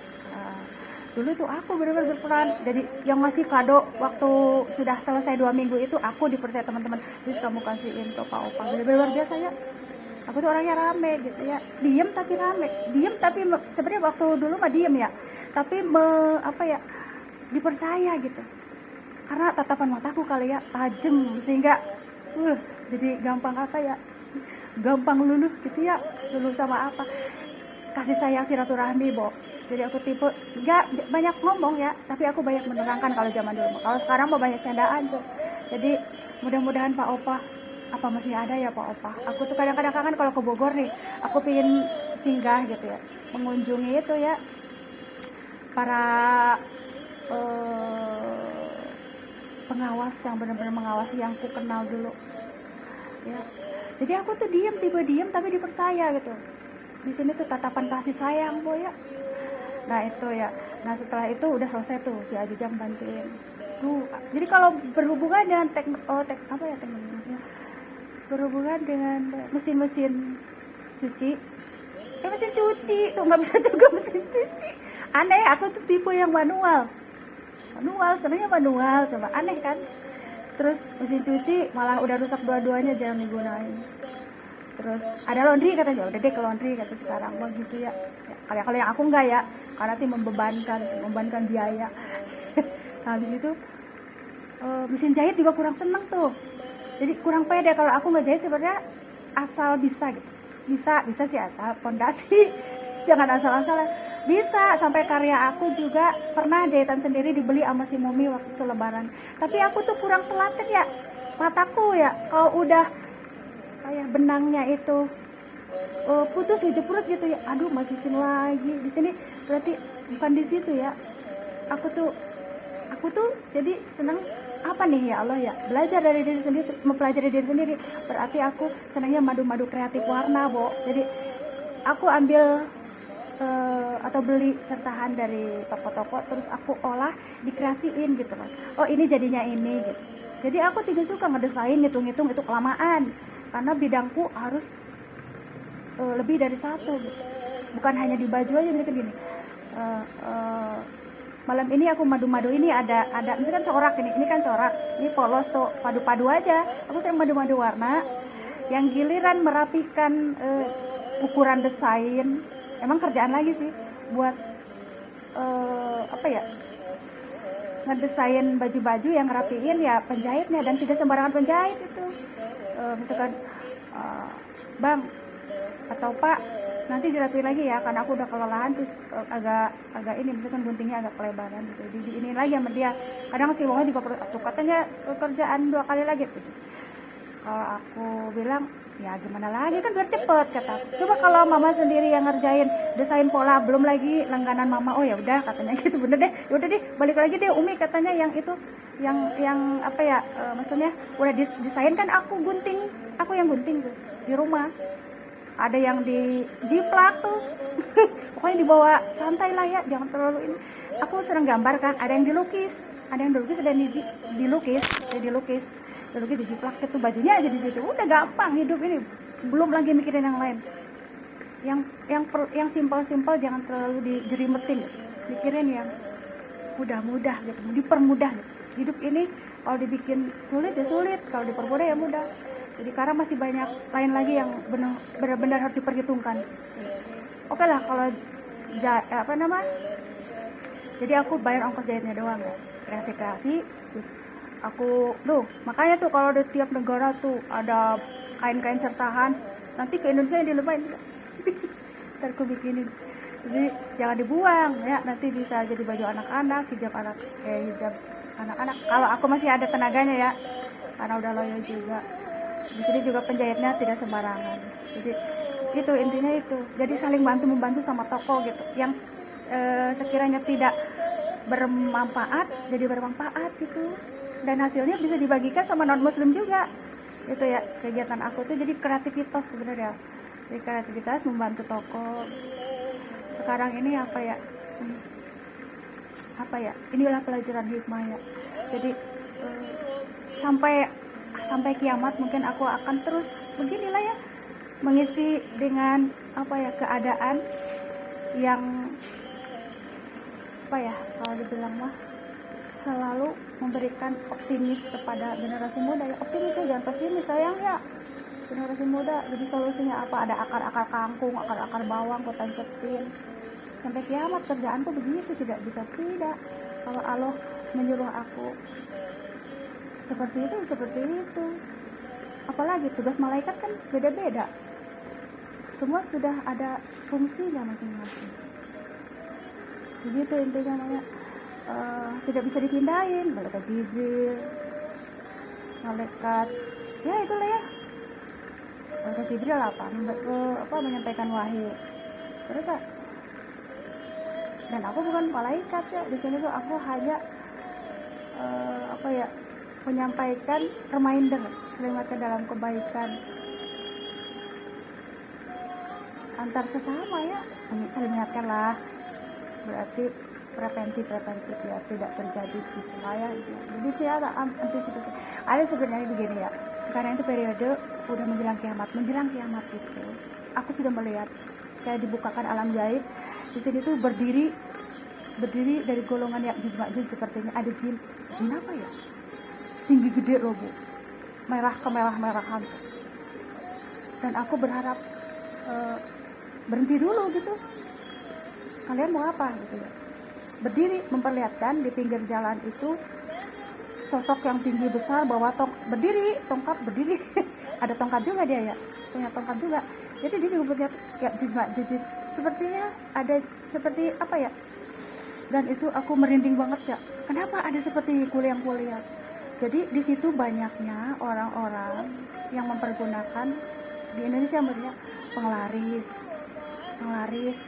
Dulu tuh aku benar-benar berperan, jadi yang ngasih kado waktu sudah selesai 2 minggu itu aku dipercaya teman-teman, terus kamu kasihin ke Pak Opa. Benar-benar luar biasa ya. Aku tuh orangnya rame gitu ya, diem tapi rame, sebenarnya waktu dulu mah diem ya, tapi dipercaya gitu, karena tatapan mataku kali ya tajam sehingga jadi gampang gampang luluh gitu ya, luluh sama kasih sayang silaturahmi, Bo. Jadi aku tipe nggak banyak ngomong ya, tapi aku banyak menerangkan kalau zaman dulu. Kalau sekarang mau banyak candaan tuh. Jadi mudah-mudahan Pak Opa, apa masih ada ya Pak Opa? Aku tuh kadang-kadang kan kalau ke Bogor nih, aku pengen singgah gitu ya, mengunjungi itu ya para pengawas yang benar-benar mengawasi yang ku kenal dulu. Ya. Jadi aku tuh tipe diem tapi dipercaya gitu. Di sini tuh tatapan kasih sayang, Bo ya. Nah itu ya. Nah setelah itu udah selesai tuh si Ajajang bantuin. Tuh. Jadi kalau berhubungan dengan teknologinya, berhubungan dengan mesin cuci, mesin cuci tuh nggak bisa juga mesin cuci. aneh, aku tuh tipe yang manual, senangnya manual, coba aneh kan. Terus mesin cuci malah udah rusak dua-duanya, jarang digunain. Terus ada laundry katanya, udah deh ke laundry kata sekarang mah gitu ya. Kalau yang aku enggak ya, karena nanti membebankan biaya. Nah, habis itu mesin jahit juga kurang seneng tuh, jadi kurang pede kalau aku nggak jahit. Sebenarnya asal bisa gitu, bisa sih, asal pondasi. Jangan asal-asalan, bisa. Sampai karya aku juga pernah jahitan sendiri dibeli sama si Mumi waktu itu lebaran. Tapi aku tuh kurang telaten ya, mataku ya, kalau udah kayak benangnya itu putus jeprut gitu ya, aduh masukin lagi di sini. Berarti bukan di situ ya. Aku tuh jadi seneng apa nih ya Allah ya, belajar dari diri sendiri, mempelajari diri sendiri. Berarti aku senangnya madu kreatif warna, Bo. Jadi aku ambil atau beli cersahan dari toko-toko, terus aku olah, dikreasiin gitu kan. Oh ini jadinya ini gitu. Jadi aku tidak suka ngedesain, ngitung-ngitung, itu kelamaan. Karena bidangku harus lebih dari satu gitu. Bukan hanya di baju aja, misalkan gini. Malam ini aku madu ini ada misalkan corak ini kan corak, ini polos tuh, padu aja. Aku sering madu warna. Yang giliran merapikan ukuran desain, emang kerjaan lagi sih buat ngedesain baju-baju yang rapiin ya penjahitnya, dan tidak sembarangan penjahit itu. Misalkan Bang atau Pak, nanti dirapiin lagi ya, karena aku udah kelelahan, terus agak ini, misalkan guntingnya agak kelebaran gitu, ini lagi sama dia. Kadang si Wongnya juga tuh katanya kerjaan 2 kali lagi gitu. Kalau aku bilang ya gimana lagi, kan biar cepet kata aku. Coba kalau mama sendiri yang ngerjain desain pola, belum lagi langganan mama. Oh ya udah katanya gitu, bener deh, ya udah deh balik lagi deh Umi katanya, yang itu yang apa ya, maksudnya udah desain kan aku yang gunting tuh di rumah. Ada yang di jiplak tuh pokoknya dibawa santai lah ya, jangan terlalu ini. Aku sering gambar kan, ada yang dilukis, ada yang dilukis di jiplak itu, bajunya aja di situ. Udah gampang hidup ini, belum lagi mikirin yang lain. Yang simpel-simpel jangan terlalu dijerimetin gitu. Mikirin yang mudah-mudah gitu, dipermudah gitu. Hidup ini kalau dibikin sulit ya sulit, kalau dipermudah ya mudah. Jadi karena masih banyak lain lagi yang benar-benar harus diperhitungkan. Oke lah kalau jadi aku bayar ongkos jahitnya doang ya, kreasi. Terus aku makanya tuh kalau di tiap negara tuh ada kain-kain sersahan, nanti ke Indonesia yang dilebain. Ntar aku bikinin, jadi jangan dibuang ya, nanti bisa jadi baju anak-anak, hijab anak-anak kalau aku masih ada tenaganya ya, karena udah loyo juga. Di sini juga penjahitnya tidak sembarangan. Jadi itu intinya itu. Jadi saling membantu sama toko gitu. Yang sekiranya tidak bermanfaat jadi bermanfaat gitu. Dan hasilnya bisa dibagikan sama non muslim juga. Itu ya kegiatan aku tuh, jadi kreativitas sebenarnya. Jadi kreativitas membantu toko. Sekarang ini apa ya? Inilah pelajaran hikmah ya. Jadi sampai kiamat mungkin aku akan terus beginilah ya, mengisi dengan keadaan yang kalau dibilang mah selalu memberikan optimis kepada generasi muda ya. Optimis ya, jangan pesimis sayang ya. Generasi muda, jadi solusinya apa? Ada akar-akar kangkung, akar-akar bawang, kau tancepin sampai kiamat. Kerjaanku begitu, tidak bisa tidak. Kalau Allah menyuruh aku seperti itu. Apalagi tugas malaikat kan beda-beda, semua sudah ada fungsinya masing-masing. Begitu intinya namanya. Tidak bisa dipindahin. Malaikat Jibril, malaikat ya itulah ya, malaikat Jibril menyampaikan wahyu mereka. Dan aku bukan malaikat ya, di sini tuh aku hanya menyampaikan reminder, selamatkan dalam kebaikan antar sesama ya, saling mengingatkan lah. Berarti preventif ya, tidak terjadi gitu lah ya. Jadi saya ada antisipasi. Ada sebenarnya begini ya, sekarang itu periode udah menjelang kiamat itu. Aku sudah melihat kayak dibukakan alam gaib. Di sini tuh berdiri berdiri dari golongan ya juz makjuz, sepertinya ada jin apa ya, tinggi gede loh Bu, merah kemerah-merahan. Dan aku berharap berhenti dulu gitu, kalian mau apa gitu ya. Berdiri memperlihatkan di pinggir jalan itu sosok yang tinggi besar bawa tongkat berdiri ada tongkat juga dia ya, punya tongkat juga. Jadi dia juga punya ya jujur sepertinya ada seperti apa ya. Dan itu aku merinding banget ya, kenapa ada seperti kuliah. Jadi di situ banyaknya orang-orang yang mempergunakan di Indonesia sebenarnya penglaris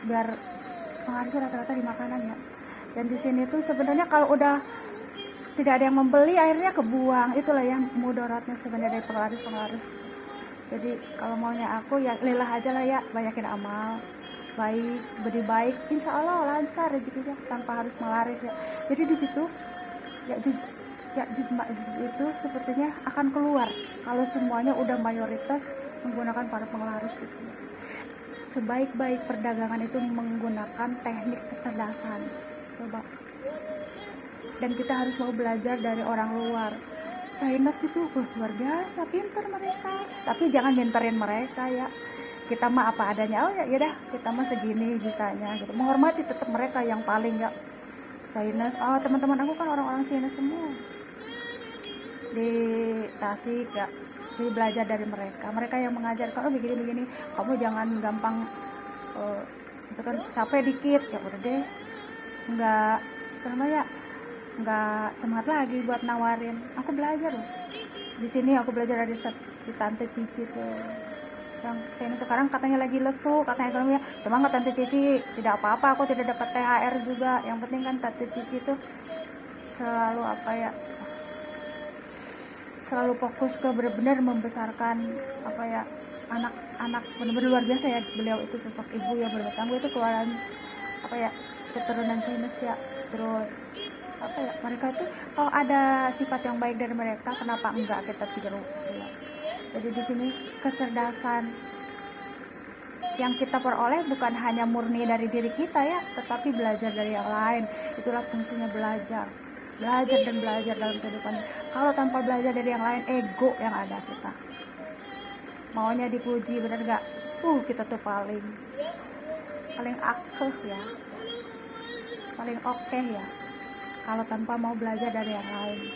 biar penglaris rata-rata di makanan ya. Dan di sini tuh sebenarnya kalau udah tidak ada yang membeli akhirnya kebuang, itulah yang mudaratnya sebenarnya dari penglaris. Jadi kalau maunya aku ya lillah aja lah ya, banyakin amal baik, beri baik, insya Allah lancar rezekinya tanpa harus melaris ya. Jadi di situ ya juz itu sepertinya akan keluar kalau semuanya udah mayoritas menggunakan para penglaris itu. Sebaik-baik perdagangan itu menggunakan teknik kecerdasan, coba. Dan kita harus mau belajar dari orang luar. Chinese itu luar biasa, pintar mereka. Tapi jangan minterin mereka ya. Kita mah apa adanya, oh ya dah kita mah segini bisanya gitu. Menghormati tetap mereka yang paling ya. Chinese, teman-teman aku kan orang-orang Cina semua. Di Tasik ya. Jadi belajar dari mereka. Mereka yang mengajarkan, begini-begini. Kamu jangan gampang misalkan capek dikit, ya udah deh. Enggak selamanya nggak semangat lagi buat nawarin. Aku belajar loh di sini, aku belajar dari si tante Cici tuh yang China sekarang katanya lagi lesu, katanya ekonominya. Semangat tante Cici, tidak apa-apa, aku tidak dapat THR juga, yang penting kan tante Cici tuh selalu selalu fokus ke benar-benar membesarkan anak-anak benar-benar luar biasa ya. Beliau itu sosok ibu yang bertanggung, itu keluaran keturunan Chinese ya. Terus mereka itu kalau ada sifat yang baik dari mereka, kenapa enggak kita tiru ya. Jadi di sini kecerdasan yang kita peroleh bukan hanya murni dari diri kita ya, tetapi belajar dari yang lain. Itulah fungsinya belajar dan belajar dalam kehidupan. Kalau tanpa belajar dari yang lain, ego yang ada kita, maunya dipuji, benar nggak? Kita tuh paling akses ya, paling oke ya, kalau tanpa mau belajar dari yang lain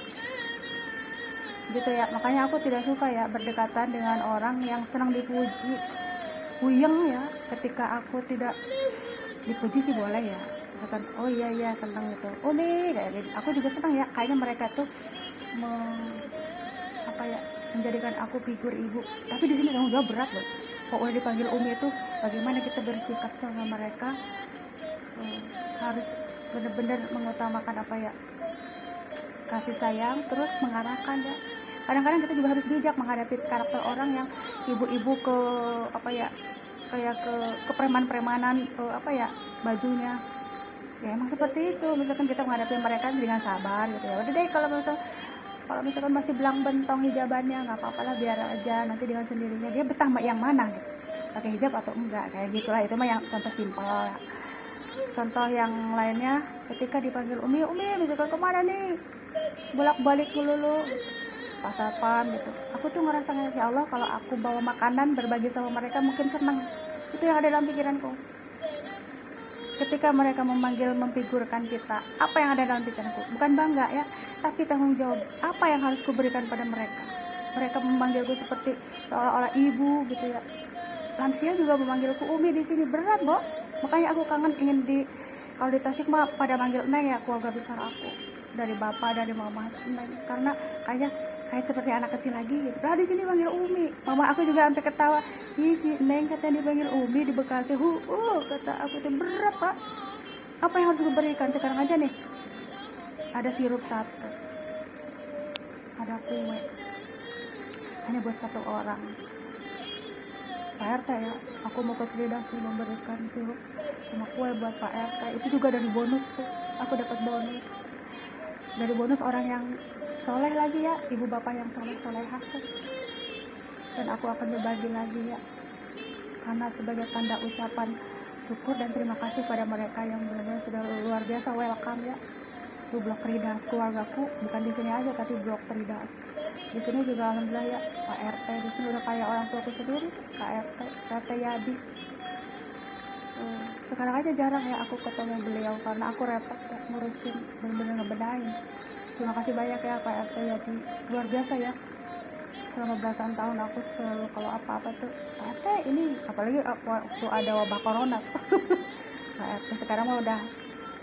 gitu ya. Makanya aku tidak suka ya berdekatan dengan orang yang senang dipuji. Puyeng ya ketika aku tidak dipuji sih boleh ya, misalkan iya senang gitu, nih kayak gitu. Aku juga senang ya, kayaknya mereka tuh menjadikan aku figur ibu. Tapi di sini tanggung jawab berat loh. Kok udah dipanggil Umi itu bagaimana kita bersikap sama mereka, harus benar-benar mengutamakan kasih sayang, terus mengarahkan ya. Kadang-kadang kita juga harus bijak menghadapi karakter orang yang ibu-ibu kayak ke preman-premanan bajunya ya, emang seperti itu. Misalkan kita menghadapi mereka dengan sabar gitu ya, udah deh kalau misalkan masih belang bentong hijabannya, nggak apa-apa lah, biar aja nanti dengan sendirinya dia betah yang mana gitu, pakai hijab atau enggak, kayak gitulah. Itu mah yang contoh simpel ya. Contoh yang lainnya, ketika dipanggil Umi misalkan kemana nih, bolak-balik melulu pasar pam gitu, aku tuh ngerasa ya Allah, kalau aku bawa makanan berbagi sama mereka mungkin senang. Itu yang ada dalam pikiranku ketika mereka memfigurkan kita. Apa yang ada dalam pikiranku, bukan bangga ya, tapi tanggung jawab. Apa yang harus kuberikan pada mereka. Mereka memanggilku seperti seolah-olah ibu gitu ya. Lansia juga memanggilku Umi di sini, berat Bo. Makanya aku kangen, kalau di Tasik mah pada manggil Neng ya, keluarga besar aku, dari bapak, dari mama, Neng, karena kayak seperti anak kecil lagi gitu. Lah di sini panggil Umi. Mama aku juga sampai ketawa. Si Neng katanya dipanggil Umi di Bekasi. Kata aku itu berat Pak. Apa yang harus diberikan sekarang aja nih? Ada sirup 1, ada kue, hanya buat 1 orang. Pak RT ya, aku mau ke Tridasi memberikan sirup sama kue buat Pak RT. Itu juga dari bonus tuh, aku dapat bonus dari bonus orang yang soleh lagi ya, ibu bapak yang solehah tuh. Dan aku akan berbagi lagi ya, karena sebagai tanda ucapan bersyukur dan terima kasih pada mereka yang benar-benar sudah luar biasa welcome ya. Itu blok Tridas, keluargaku bukan di sini aja tapi blok Tridas. Di sini juga alhamdulillah ya, Pak RT di sini udah kayak orang tuaku sendiri, Pak RT Yadi. Sekarang aja jarang ya aku ketemu beliau karena aku repot ya, ngurusin bener-bener ngebedain. Terima kasih banyak ya Pak RT Yadi, luar biasa ya. Selama belasan tahun aku selalu kalau apa-apa tuh Pak RT ini, apalagi waktu ada wabah corona tuh. Pak RT sekarang mah udah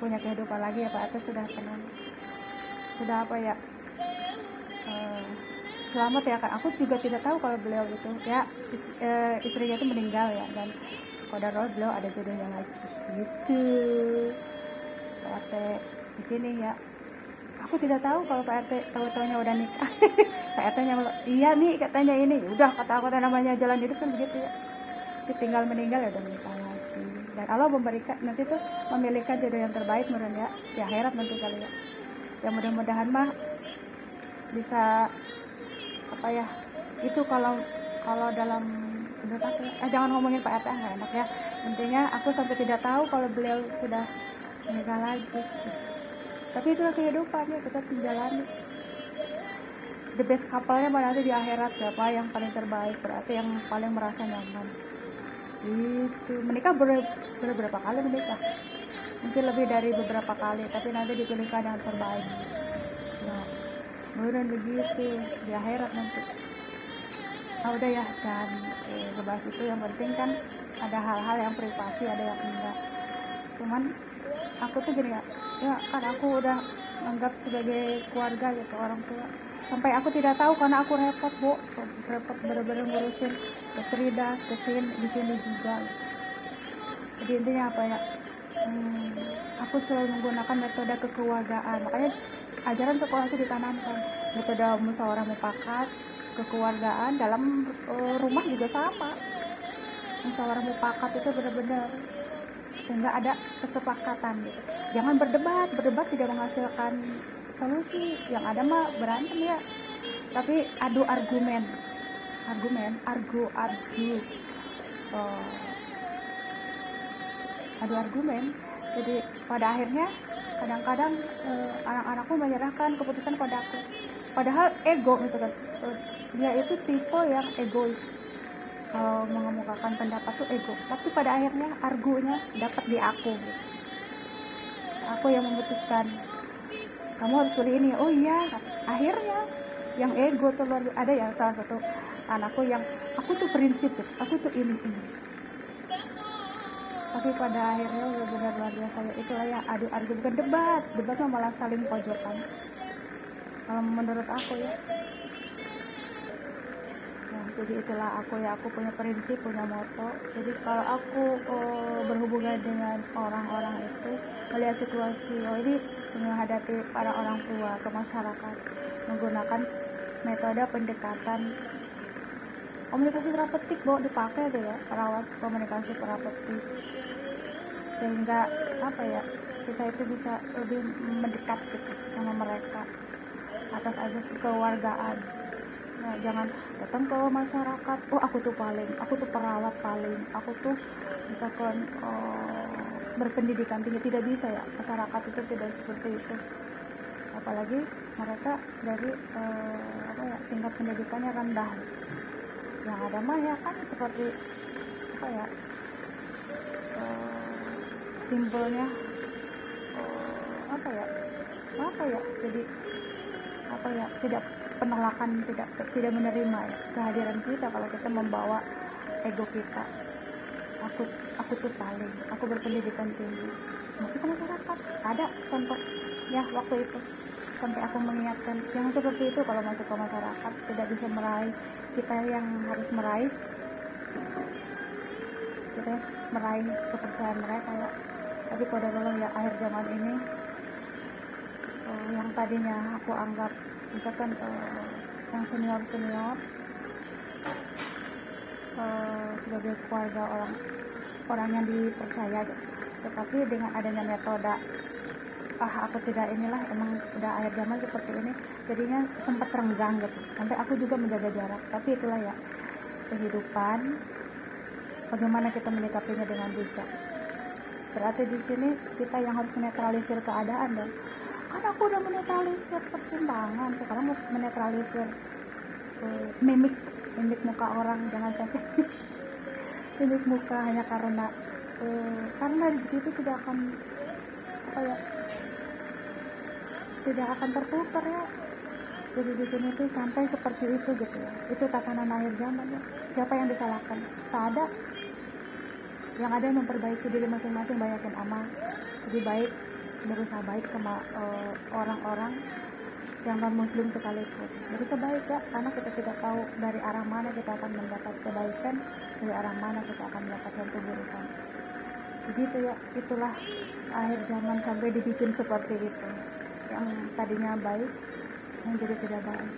punya kehidupan lagi ya, Pak RT sudah tenang, sudah apa ya, selamat ya kan. Aku juga tidak tahu kalau beliau itu ya istrinya itu meninggal ya, dan kodarullah beliau ada jodohnya lagi gitu. Pak RT di sini ya, aku tidak tahu kalau Pak RT tahu-taunya udah nikah. Pak RT nya iya nih katanya ini, udah kata aku namanya jalan hidup kan begitu ya, tinggal meninggal ya udah menikah lagi. Dan Allah memberikan nanti tuh memilihkan jodoh yang terbaik menurut ya di akhirat nanti kali ya. Ya mudah-mudahan mah bisa apa ya, itu kalau dalam menurut aku jangan ngomongin Pak RT nggak enak ya. Intinya aku sampai tidak tahu kalau beliau sudah menikah lagi gitu. Tapi itulah kehidupan ya, kita harus menjalani. The best couple-nya nanti di akhirat siapa yang paling terbaik, berarti yang paling merasa nyaman itu. Menikah berapa kali menikah, mungkin lebih dari beberapa kali, tapi nanti dipilihkan yang terbaik ya, kemudian begitu di akhirat nanti. Udah ya, jangan ngebahas itu. Yang penting kan ada hal-hal yang privasi, ada yang enggak. Cuman aku tuh gini ya kan aku udah anggap sebagai keluarga gitu, orang tua. Sampai aku tidak tahu karena aku repot bener-bener ngurusin ke Tridas, ke sini, di sini juga gitu. Jadi intinya apa ya, aku selalu menggunakan metode kekeluargaan. Makanya ajaran sekolah itu ditanamkan metode musyawarah mufakat, kekeluargaan. Dalam rumah juga sama, musyawarah mufakat itu benar-benar sehingga ada kesepakatan gitu. Jangan berdebat tidak menghasilkan solusi, yang ada mah berantem ya. Tapi adu argumen, adu argumen. Jadi pada akhirnya kadang-kadang anak-anakku menyerahkan keputusan pada aku, padahal ego misalkan dia itu tipe yang egois, kalau mengemukakan pendapat tuh ego, tapi pada akhirnya argunya dapat di aku gitu. Aku yang memutuskan kamu harus beli ini, oh iya, akhirnya yang ego tuh luar biasa. Ada ya salah satu anakku yang aku tuh prinsip gitu, aku tuh ini, tapi pada akhirnya benar-benar luar biasa ya. Itulah ya adu argumen, bukan debat mah malah saling pojokan kalau menurut aku ya. Jadi itulah aku punya prinsip, punya moto. Jadi kalau aku berhubungan dengan orang-orang itu, melihat situasi ini menghadapi para orang tua ke masyarakat, menggunakan metode pendekatan komunikasi terapeutik, dipakai tuh ya, perawat komunikasi terapeutik, sehingga apa ya, kita itu bisa lebih mendekat gitu sama mereka atas asas kekeluargaan. Nah, jangan datang ke masyarakat, aku tuh perawat paling, aku tuh misalkan berpendidikan tinggi. Tidak bisa ya, masyarakat itu tidak seperti itu. Apalagi mereka dari tingkat pendidikannya rendah. Yang ada mah ya kan seperti timbulnya jadi tidak penolakan, tidak menerima ya, kehadiran kita kalau kita membawa ego kita. Aku tuh paling, aku berpendidikan tinggi, masuk ke masyarakat. Ada contoh ya waktu itu, sampai aku mengingatkan jangan seperti itu. Kalau masuk ke masyarakat tidak bisa meraih, kita yang harus meraih kepercayaan mereka ya. Tapi qadarullah ya, akhir zaman ini yang tadinya aku anggap misalkan yang senior sebagai keluarga, orang yang dipercaya gitu, tetapi dengan adanya metode aku tidak, inilah emang udah akhir zaman seperti ini, jadinya sempat renggang gitu, sampai aku juga menjaga jarak. Tapi itulah ya kehidupan, bagaimana kita menyikapinya dengan bijak. Berarti di sini kita yang harus menetralisir keadaan dong. Kan aku udah menetralisir persimpangan, sekarang mau menetralisir mimik muka orang. Jangan sampai mimik muka hanya karena rezeki itu tidak akan tidak akan tertukar ya. Jadi di sini tuh sampai seperti itu gitu ya. Itu tatanan akhir zaman ya. Siapa yang disalahkan? Tak ada. Yang ada memperbaiki diri masing-masing, banyakin amal. Lebih baik berusaha baik sama orang-orang yang non muslim sekalipun. Berusaha baik ya, karena kita tidak tahu dari arah mana kita akan mendapat kebaikan, dari arah mana kita akan mendapatkan keburukan. Begitu ya, itulah akhir zaman sampai dibikin seperti itu. Yang tadinya baik menjadi tidak baik.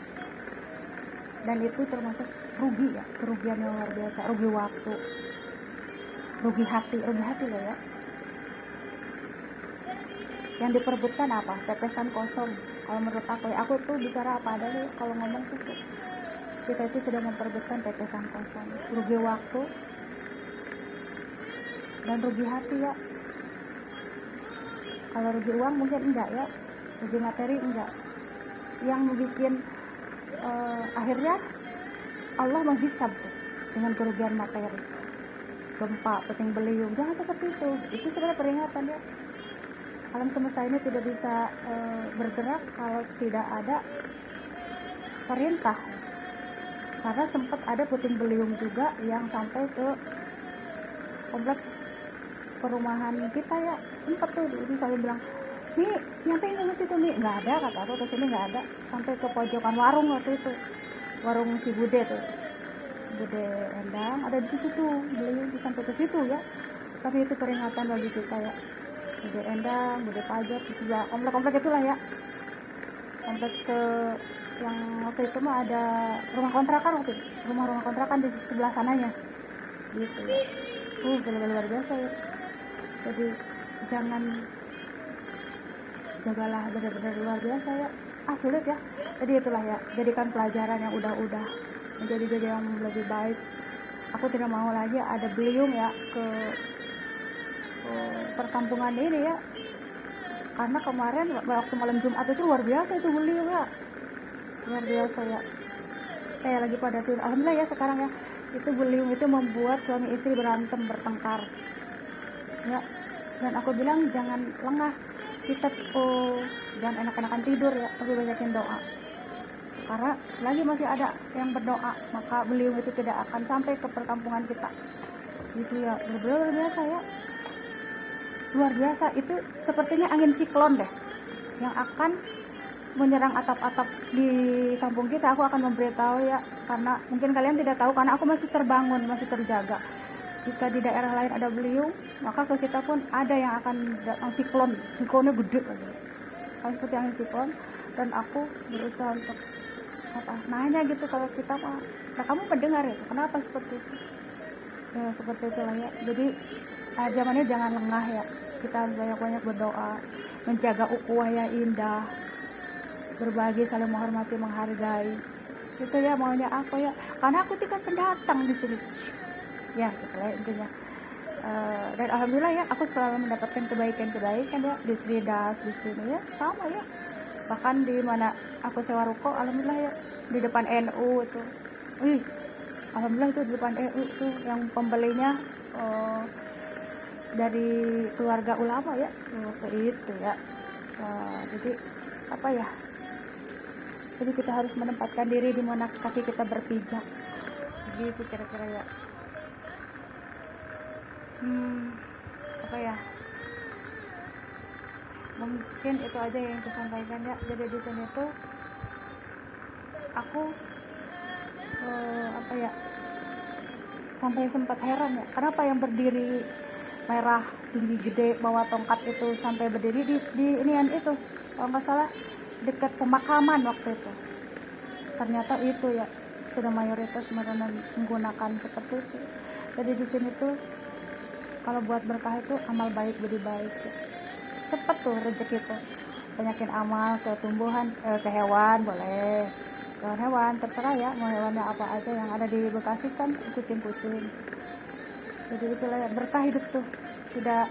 Dan itu termasuk rugi ya, kerugian yang luar biasa, rugi waktu, rugi hati loh ya. Yang diperebutkan apa? Pepesan kosong. Kalau menurut aku tuh bicara apa adanya. Kalau ngomong tuh kita itu sudah memperebutkan pepesan kosong, rugi waktu dan rugi hati ya. Kalau rugi uang mungkin enggak ya, rugi materi enggak. Yang membuat akhirnya Allah menghisab tuh dengan kerugian materi, gempa, puting beliung. Jangan seperti itu. Itu sebenarnya peringatan ya. Alam semesta ini tidak bisa bergerak kalau tidak ada perintah. Karena sempat ada puting beliung juga yang sampai ke komplek perumahan kita ya. Sempat tuh itu selalu bilang, "Mi, nyampe nggak ke situ, Mi?" Nggak ada, kata aku, ke sini nggak ada. Sampai ke pojokan warung waktu itu, warung si Bude tuh, Bude Endang, ada di situ tuh beliung tuh sampai ke situ ya. Tapi itu peringatan bagi kita ya. Bude Endang, Bude Pajak, di sebelah komplek-komplek itulah ya. Kompleks yang waktu itu mah ada rumah kontrakan waktu itu. Rumah-rumah kontrakan di sebelah sananya. Gitu ya. Luar biasa ya. Jadi jagalah benar-benar luar biasa ya. Sulit ya. Jadi itulah ya, jadikan pelajaran yang udah-udah menjadi diri yang lebih baik. Aku tidak mau lagi ada beliung ya ke perkampungan ini ya. Karena kemarin waktu malam Jumat itu luar biasa itu beliung ya. Luar biasa ya. Kayak lagi pada tidur. Alhamdulillah ya sekarang ya. Itu beliung itu membuat suami istri berantem, bertengkar. Ya. Dan aku bilang jangan lengah. Kita jangan enak-enakan tidur ya, tapi banyakin doa. Karena selagi masih ada yang berdoa, maka beliung itu tidak akan sampai ke perkampungan kita. Gitu ya. Luar biasa ya. Luar biasa, itu sepertinya angin siklon deh yang akan menyerang atap-atap di kampung kita. Aku akan memberitahu ya, karena mungkin kalian tidak tahu, karena aku masih terbangun, masih terjaga. Jika di daerah lain ada beliung, maka ke kita pun ada yang akan datang siklonnya gede lagi, seperti angin siklon. Dan aku berusaha untuk nanya gitu kalau kita mah, nah kamu mendengar ya, kenapa seperti itu ya, seperti itulah ya. Jadi zamannya jangan lengah ya, kita harus banyak-banyak berdoa, menjaga ukhuwah yang indah, berbagi, saling menghormati, menghargai. Itu ya maunya aku ya, karena aku kan pendatang di sini ya, gitu lah intinya. Dan alhamdulillah ya, aku selalu mendapatkan kebaikan ya di Tridas di sini ya, sama ya. Bahkan di mana aku sewa ruko, alhamdulillah ya, di depan NU itu, alhamdulillah itu di depan NU itu yang pembelinya dari keluarga ulama ya, waktu itu ya. Jadi jadi kita harus menempatkan diri di mana kaki kita berpijak, gitu kira-kira ya. Mungkin itu aja yang disampaikan ya. Jadi di sini tuh aku sampai sempat heran ya, kenapa yang berdiri merah tinggi gede bawa tongkat itu sampai berdiri di inian itu, kalau nggak salah dekat pemakaman waktu itu. Ternyata itu ya sudah mayoritas menggunakan seperti itu. Jadi di sini tuh kalau buat berkah itu amal baik budi baik ya. Cepet tuh rezeki tuh, banyakin amal ke tumbuhan, ke hewan boleh, hewan terserah ya, mau hewannya apa aja. Yang ada di Bekasi kan kucing-kucing. Jadi itulah ya, berkah hidup tuh, tidak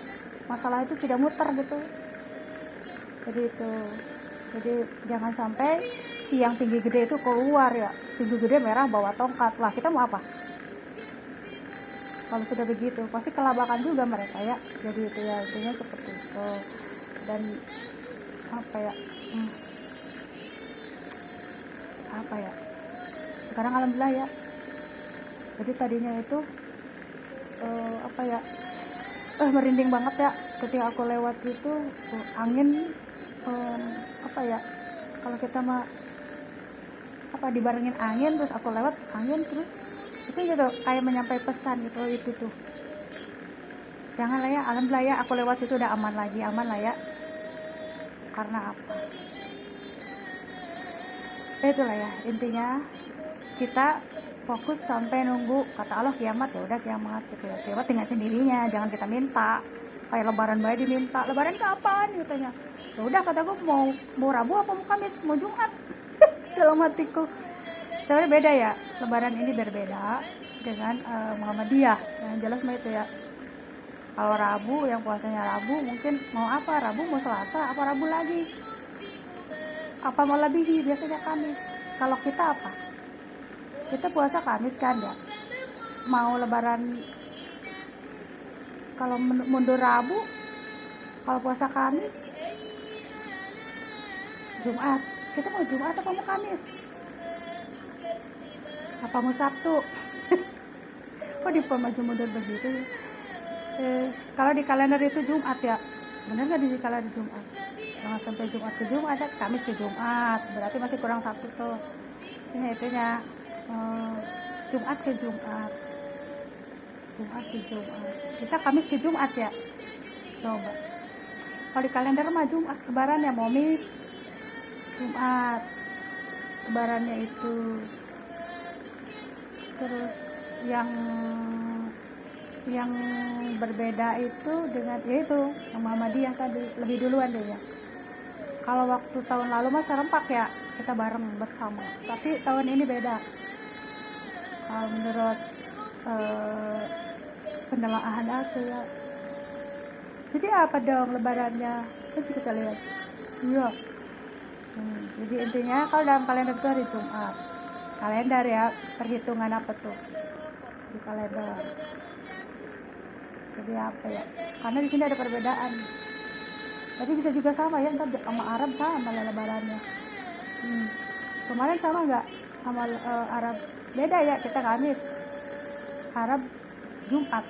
masalah itu tidak muter gitu. Jadi itu, jadi jangan sampai si yang tinggi gede itu keluar ya, tinggi gede merah bawa tongkat, lah kita mau apa? Kalau sudah begitu pasti kelabakan juga mereka ya. Jadi itu ya, intinya seperti itu. Dan apa ya, apa ya, sekarang alhamdulillah ya. Jadi tadinya itu apa ya, merinding banget ya ketika aku lewat itu, angin, apa ya, kalau kita mah apa dibarengin angin, terus aku lewat angin, terus itu gitu kayak menyampaikan pesan gitu. Itu tuh janganlah ya, alhamdulillah ya aku lewat situ udah aman lagi, aman lah ya. Karena apa, itulah ya intinya, kita fokus sampai nunggu kata Allah kiamat, ya udah kiamat gitu ya. Kiamat tinggal sendirinya, jangan kita minta kayak lebaran bayi diminta lebaran kapan katanya. Ya udah kataku, mau Rabu apa mau Kamis, mau Jumat. Dalam hatiku sebenarnya beda ya, lebaran ini berbeda dengan Muhammadiyah. Yang jelas mah itu ya, kalau Rabu yang puasanya Rabu mungkin mau apa, Rabu mau Selasa apa Rabu lagi, apa mau lebihi biasanya Kamis. Kalau kita apa, kita puasa Kamis kan ya, mau lebaran kalau mundur Rabu, kalau puasa Kamis Jumat, kita mau Jumat apa mau Kamis, apa mau Sabtu. Kok maju mundur begitu ya? Kalau di kalender itu Jumat ya, bener nggak di kalender Jumat? Jangan sampai Jumat ke Jumat, ada Kamis ke Jumat, berarti masih kurang satu tuh. Sini itunya Jumat ke Jumat, Jumat ke Jumat. Kita Kamis ke Jumat ya. Coba. Kalau di kalender mah Jumat, lebaran ya Momi. Jumat. Lebarannya itu. Terus yang berbeda itu dengan yaitu yang Muhammadiyah tadi lebih duluan deh ya. Kalau waktu tahun lalu mah serempak ya, kita bareng bersama. Tapi tahun ini beda. Menurut penelaahan aku ya. Jadi apa dong lebarannya? Kan kita lihat. Iya. Jadi intinya kalau dalam kalender itu hari Jumat. Kalender ya, perhitungan apa tuh di kalender. Jadi apa ya? Karena di sini ada perbedaan. Tapi bisa juga sama ya, ntar sama Arab sama lebarannya. Kemarin sama nggak sama Arab? Beda ya, kita Kamis, Arab Jumat.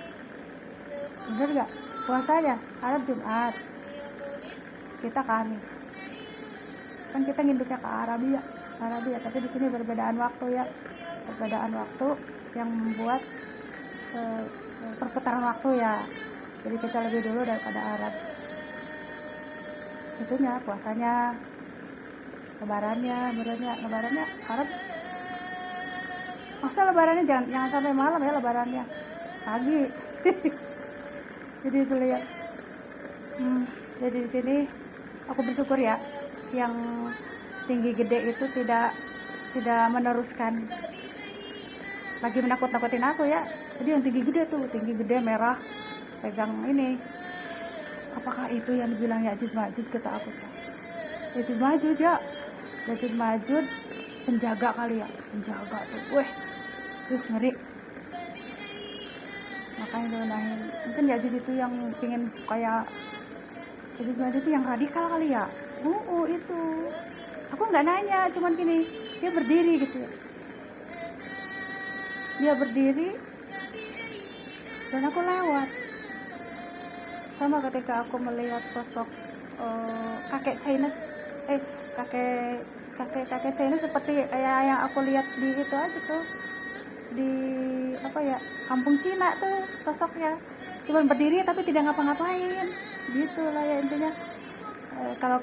Bener nggak? Puasanya Arab Jumat, kita Kamis. Kan kita nginduknya ke Arabia, tapi di sini perbedaan waktu ya, perbedaan waktu yang membuat perputaran waktu ya. Jadi kita lebih dulu daripada Arab. Itunya puasanya, lebarannya Arab. Masa lebarannya jangan sampai malam ya, lebarannya pagi. Jadi itu lihat. Jadi di sini aku bersyukur ya, yang tinggi gede itu tidak meneruskan lagi menakut-nakutin aku ya. Jadi yang tinggi gede merah pegang ini, apakah itu yang dibilang Ya'juj Ma'juj, kata aku tuh. Ya'juj Ma'juj penjaga kali ya, penjaga tuh. Ngeri. Makanya diunahin. Mungkin Ya'juj itu yang pengen kayak Ya'juj Ma'juj itu yang radikal kali ya. Itu. Aku nggak nanya, cuman gini, dia berdiri gitu ya. Dia berdiri dan aku lewat. Sama ketika aku melihat sosok kakek Chinese, kakek Chinese seperti kayak yang aku lihat di itu aja tuh, di apa ya, kampung Cina tuh sosoknya, cuman berdiri tapi tidak ngapa-ngapain gitu lah ya intinya. Kalau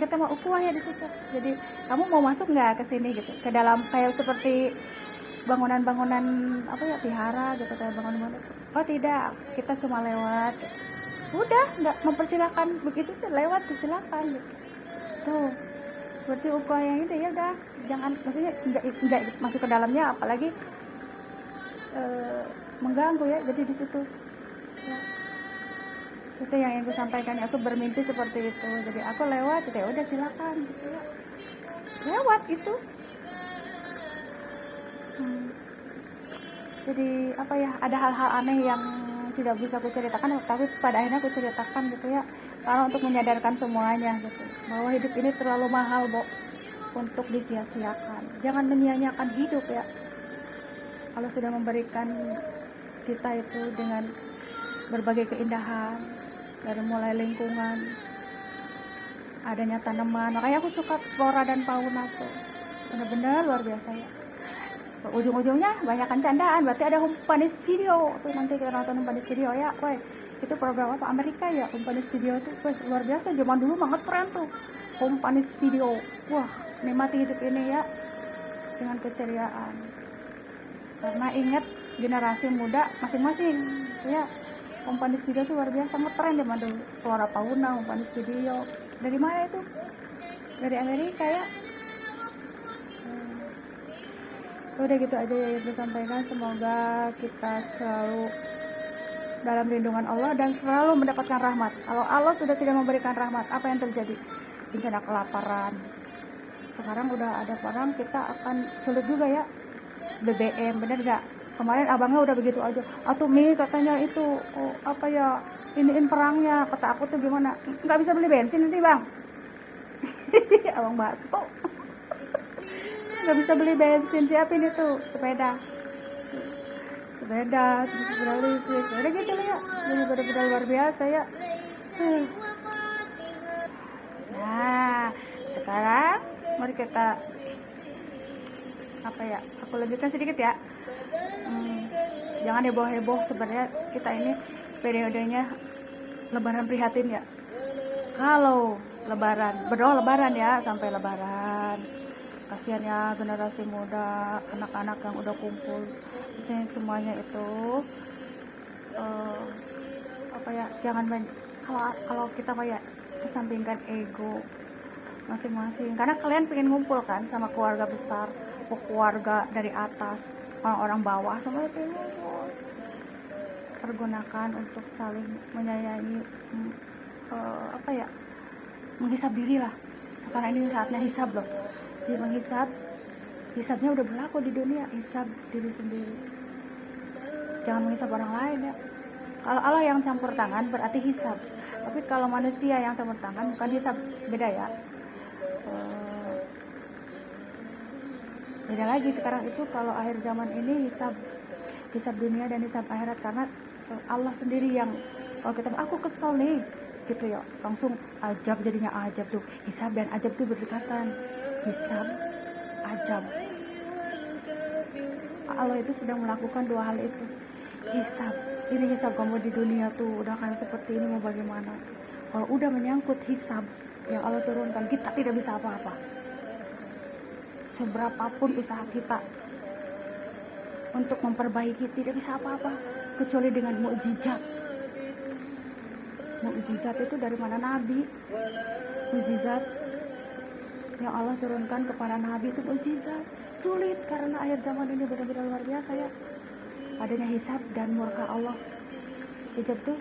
kita mau ukuah ya di situ, jadi kamu mau masuk nggak ke sini gitu, ke dalam kayak seperti bangunan-bangunan apa ya, vihara gitu, kayak bangunan itu. Oh tidak, kita cuma lewat gitu. Udah nggak mempersilahkan begitu tuh, lewat silakan gitu. Tuh berarti ukuah yang itu ya udah, jangan, maksudnya nggak masuk ke dalamnya, apalagi mengganggu ya. Jadi di situ ya. Itu yang ingin aku sampaikan. Aku bermimpi seperti itu, jadi aku lewat gitu ya udah silakan gitu ya, lewat itu. Jadi apa ya, ada hal-hal aneh yang tidak bisa aku ceritakan, tapi pada akhirnya aku ceritakan gitu ya, karena untuk menyadarkan semuanya gitu, bahwa hidup ini terlalu mahal untuk disia-siakan. Jangan menyia-nyiakan hidup ya. Allah sudah memberikan kita itu dengan berbagai keindahan, dari mulai lingkungan, adanya tanaman. Makanya aku suka flora dan fauna tuh, benar-benar luar biasa ya. Ujung-ujungnya banyakan candaan, berarti ada Humpanis Video tuh, nanti kita nonton Humpanis Video ya. Woi, itu program apa Amerika ya, Humpanis Video tuh. Woi, luar biasa, zaman dulu banget tren tuh Humpanis Video. Wah, nikmati hidup ini ya dengan keceriaan, karena ingat generasi muda masing-masing ya. Humpanis Video tuh luar biasa ngetren zaman dulu, flora fauna Humpanis Video. Dari mana itu? Dari Amerika ya. Udah gitu aja ya yang gue sampaikan. Semoga kita selalu dalam lindungan Allah dan selalu mendapatkan rahmat. Kalau Allah sudah tidak memberikan rahmat, apa yang terjadi? Bencana kelaparan. Sekarang udah ada perang, kita akan sulit juga ya. BBM, bener gak? Kemarin abangnya udah begitu aja. Atuh Mi katanya itu apa ya, iniin perangnya. Kata aku tuh gimana? Nggak bisa beli bensin nanti bang. Abang bakso. Nggak bisa beli bensin, siapin itu sepeda terus sepeda listrik. Udah gitu lah ya, jadi benar-benar luar biasa ya. Nah sekarang mari kita apa ya, aku lanjutkan sedikit ya. Jangan heboh-heboh, sebenarnya kita ini periodenya lebaran prihatin ya. Kalau lebaran, berdoa lebaran ya, sampai lebaran. Kasihan ya generasi muda, anak-anak yang udah kumpul disini semuanya itu apa ya, jangan banyak, kalau kita kayak kesampingkan ego masing-masing, karena kalian pengen ngumpul kan sama keluarga besar, keluarga dari atas, orang-orang bawah, semua pengen ngumpul. Pergunakan untuk saling menyayangi, apa ya, menghisap diri lah, karena ini saatnya hisab loh. Dia menghisap, hisabnya udah berlaku di dunia, hisab diri sendiri. Jangan menghisap orang lain ya. Kalau Allah yang campur tangan berarti hisab, tapi kalau manusia yang campur tangan bukan hisab, beda ya. Beda lagi sekarang itu. Kalau akhir zaman ini hisab dunia dan hisab akhirat, karena Allah sendiri yang, kalau kita aku kesel nih gitu ya, langsung ajab, jadinya ajab tuh. Hisab dan ajab tuh berdekatan. Hisab, ajab. Allah itu sedang melakukan dua hal itu. Hisab, ini hisab kamu di dunia tuh udah kayak seperti ini, mau bagaimana? Kalau udah menyangkut hisab yang Allah turunkan, kita tidak bisa apa-apa. Seberapapun usaha kita untuk memperbaiki, tidak bisa apa-apa kecuali dengan mukjizat. Mukjizat itu dari mana? Nabi. Mukjizat yang Allah turunkan kepada Nabi itu mukjizat. Sulit karena akhir zaman ini benar-benar luar biasa ya. Adanya hisab dan murka Allah. Hijab tuh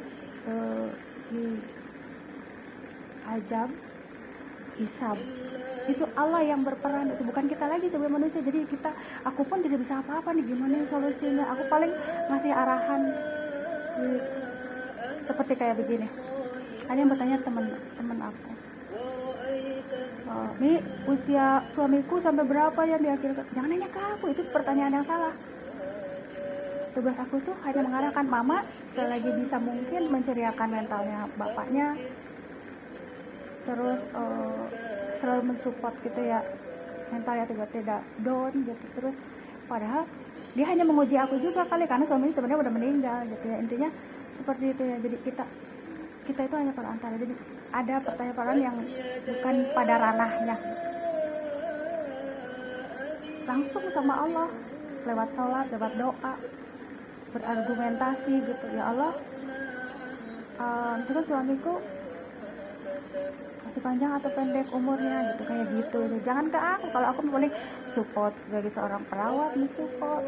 ajab, hisab. Itu Allah yang berperan, itu bukan kita lagi sebagai manusia. Jadi aku pun tidak bisa apa-apa nih, gimana solusinya. Aku paling ngasih arahan seperti kayak begini. Ada yang bertanya teman aku, Mi, usia suamiku sampai berapa yang diakhirkan? Jangan nanya ke aku, itu pertanyaan yang salah. Tugas aku tuh hanya mengarahkan mama selagi bisa mungkin menceriakan mentalnya bapaknya, terus selalu mensupport gitu ya, mentalnya tidak down gitu. Terus padahal dia hanya menguji aku juga kali, karena suaminya sebenarnya udah meninggal gitu ya. Intinya seperti itu ya. Jadi kita itu hanya perantara. Jadi ada pertanyaan yang bukan pada ranahnya, langsung sama Allah lewat sholat, lewat doa, berargumentasi gitu. Ya Allah, misalkan suamiku masih panjang atau pendek umurnya gitu, kayak gitu. Jangan ke aku, kalau aku paling support sebagai seorang perawat, mensupport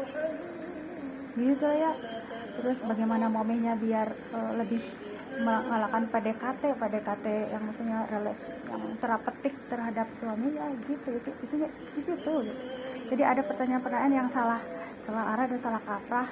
gitu ya. Terus bagaimana momennya biar lebih mengalahkan PDKT yang maksudnya relasi yang terapetik terhadap suami ya gitu itu di situ gitu. Jadi ada pertanyaan-pertanyaan yang salah arah dan salah kaprah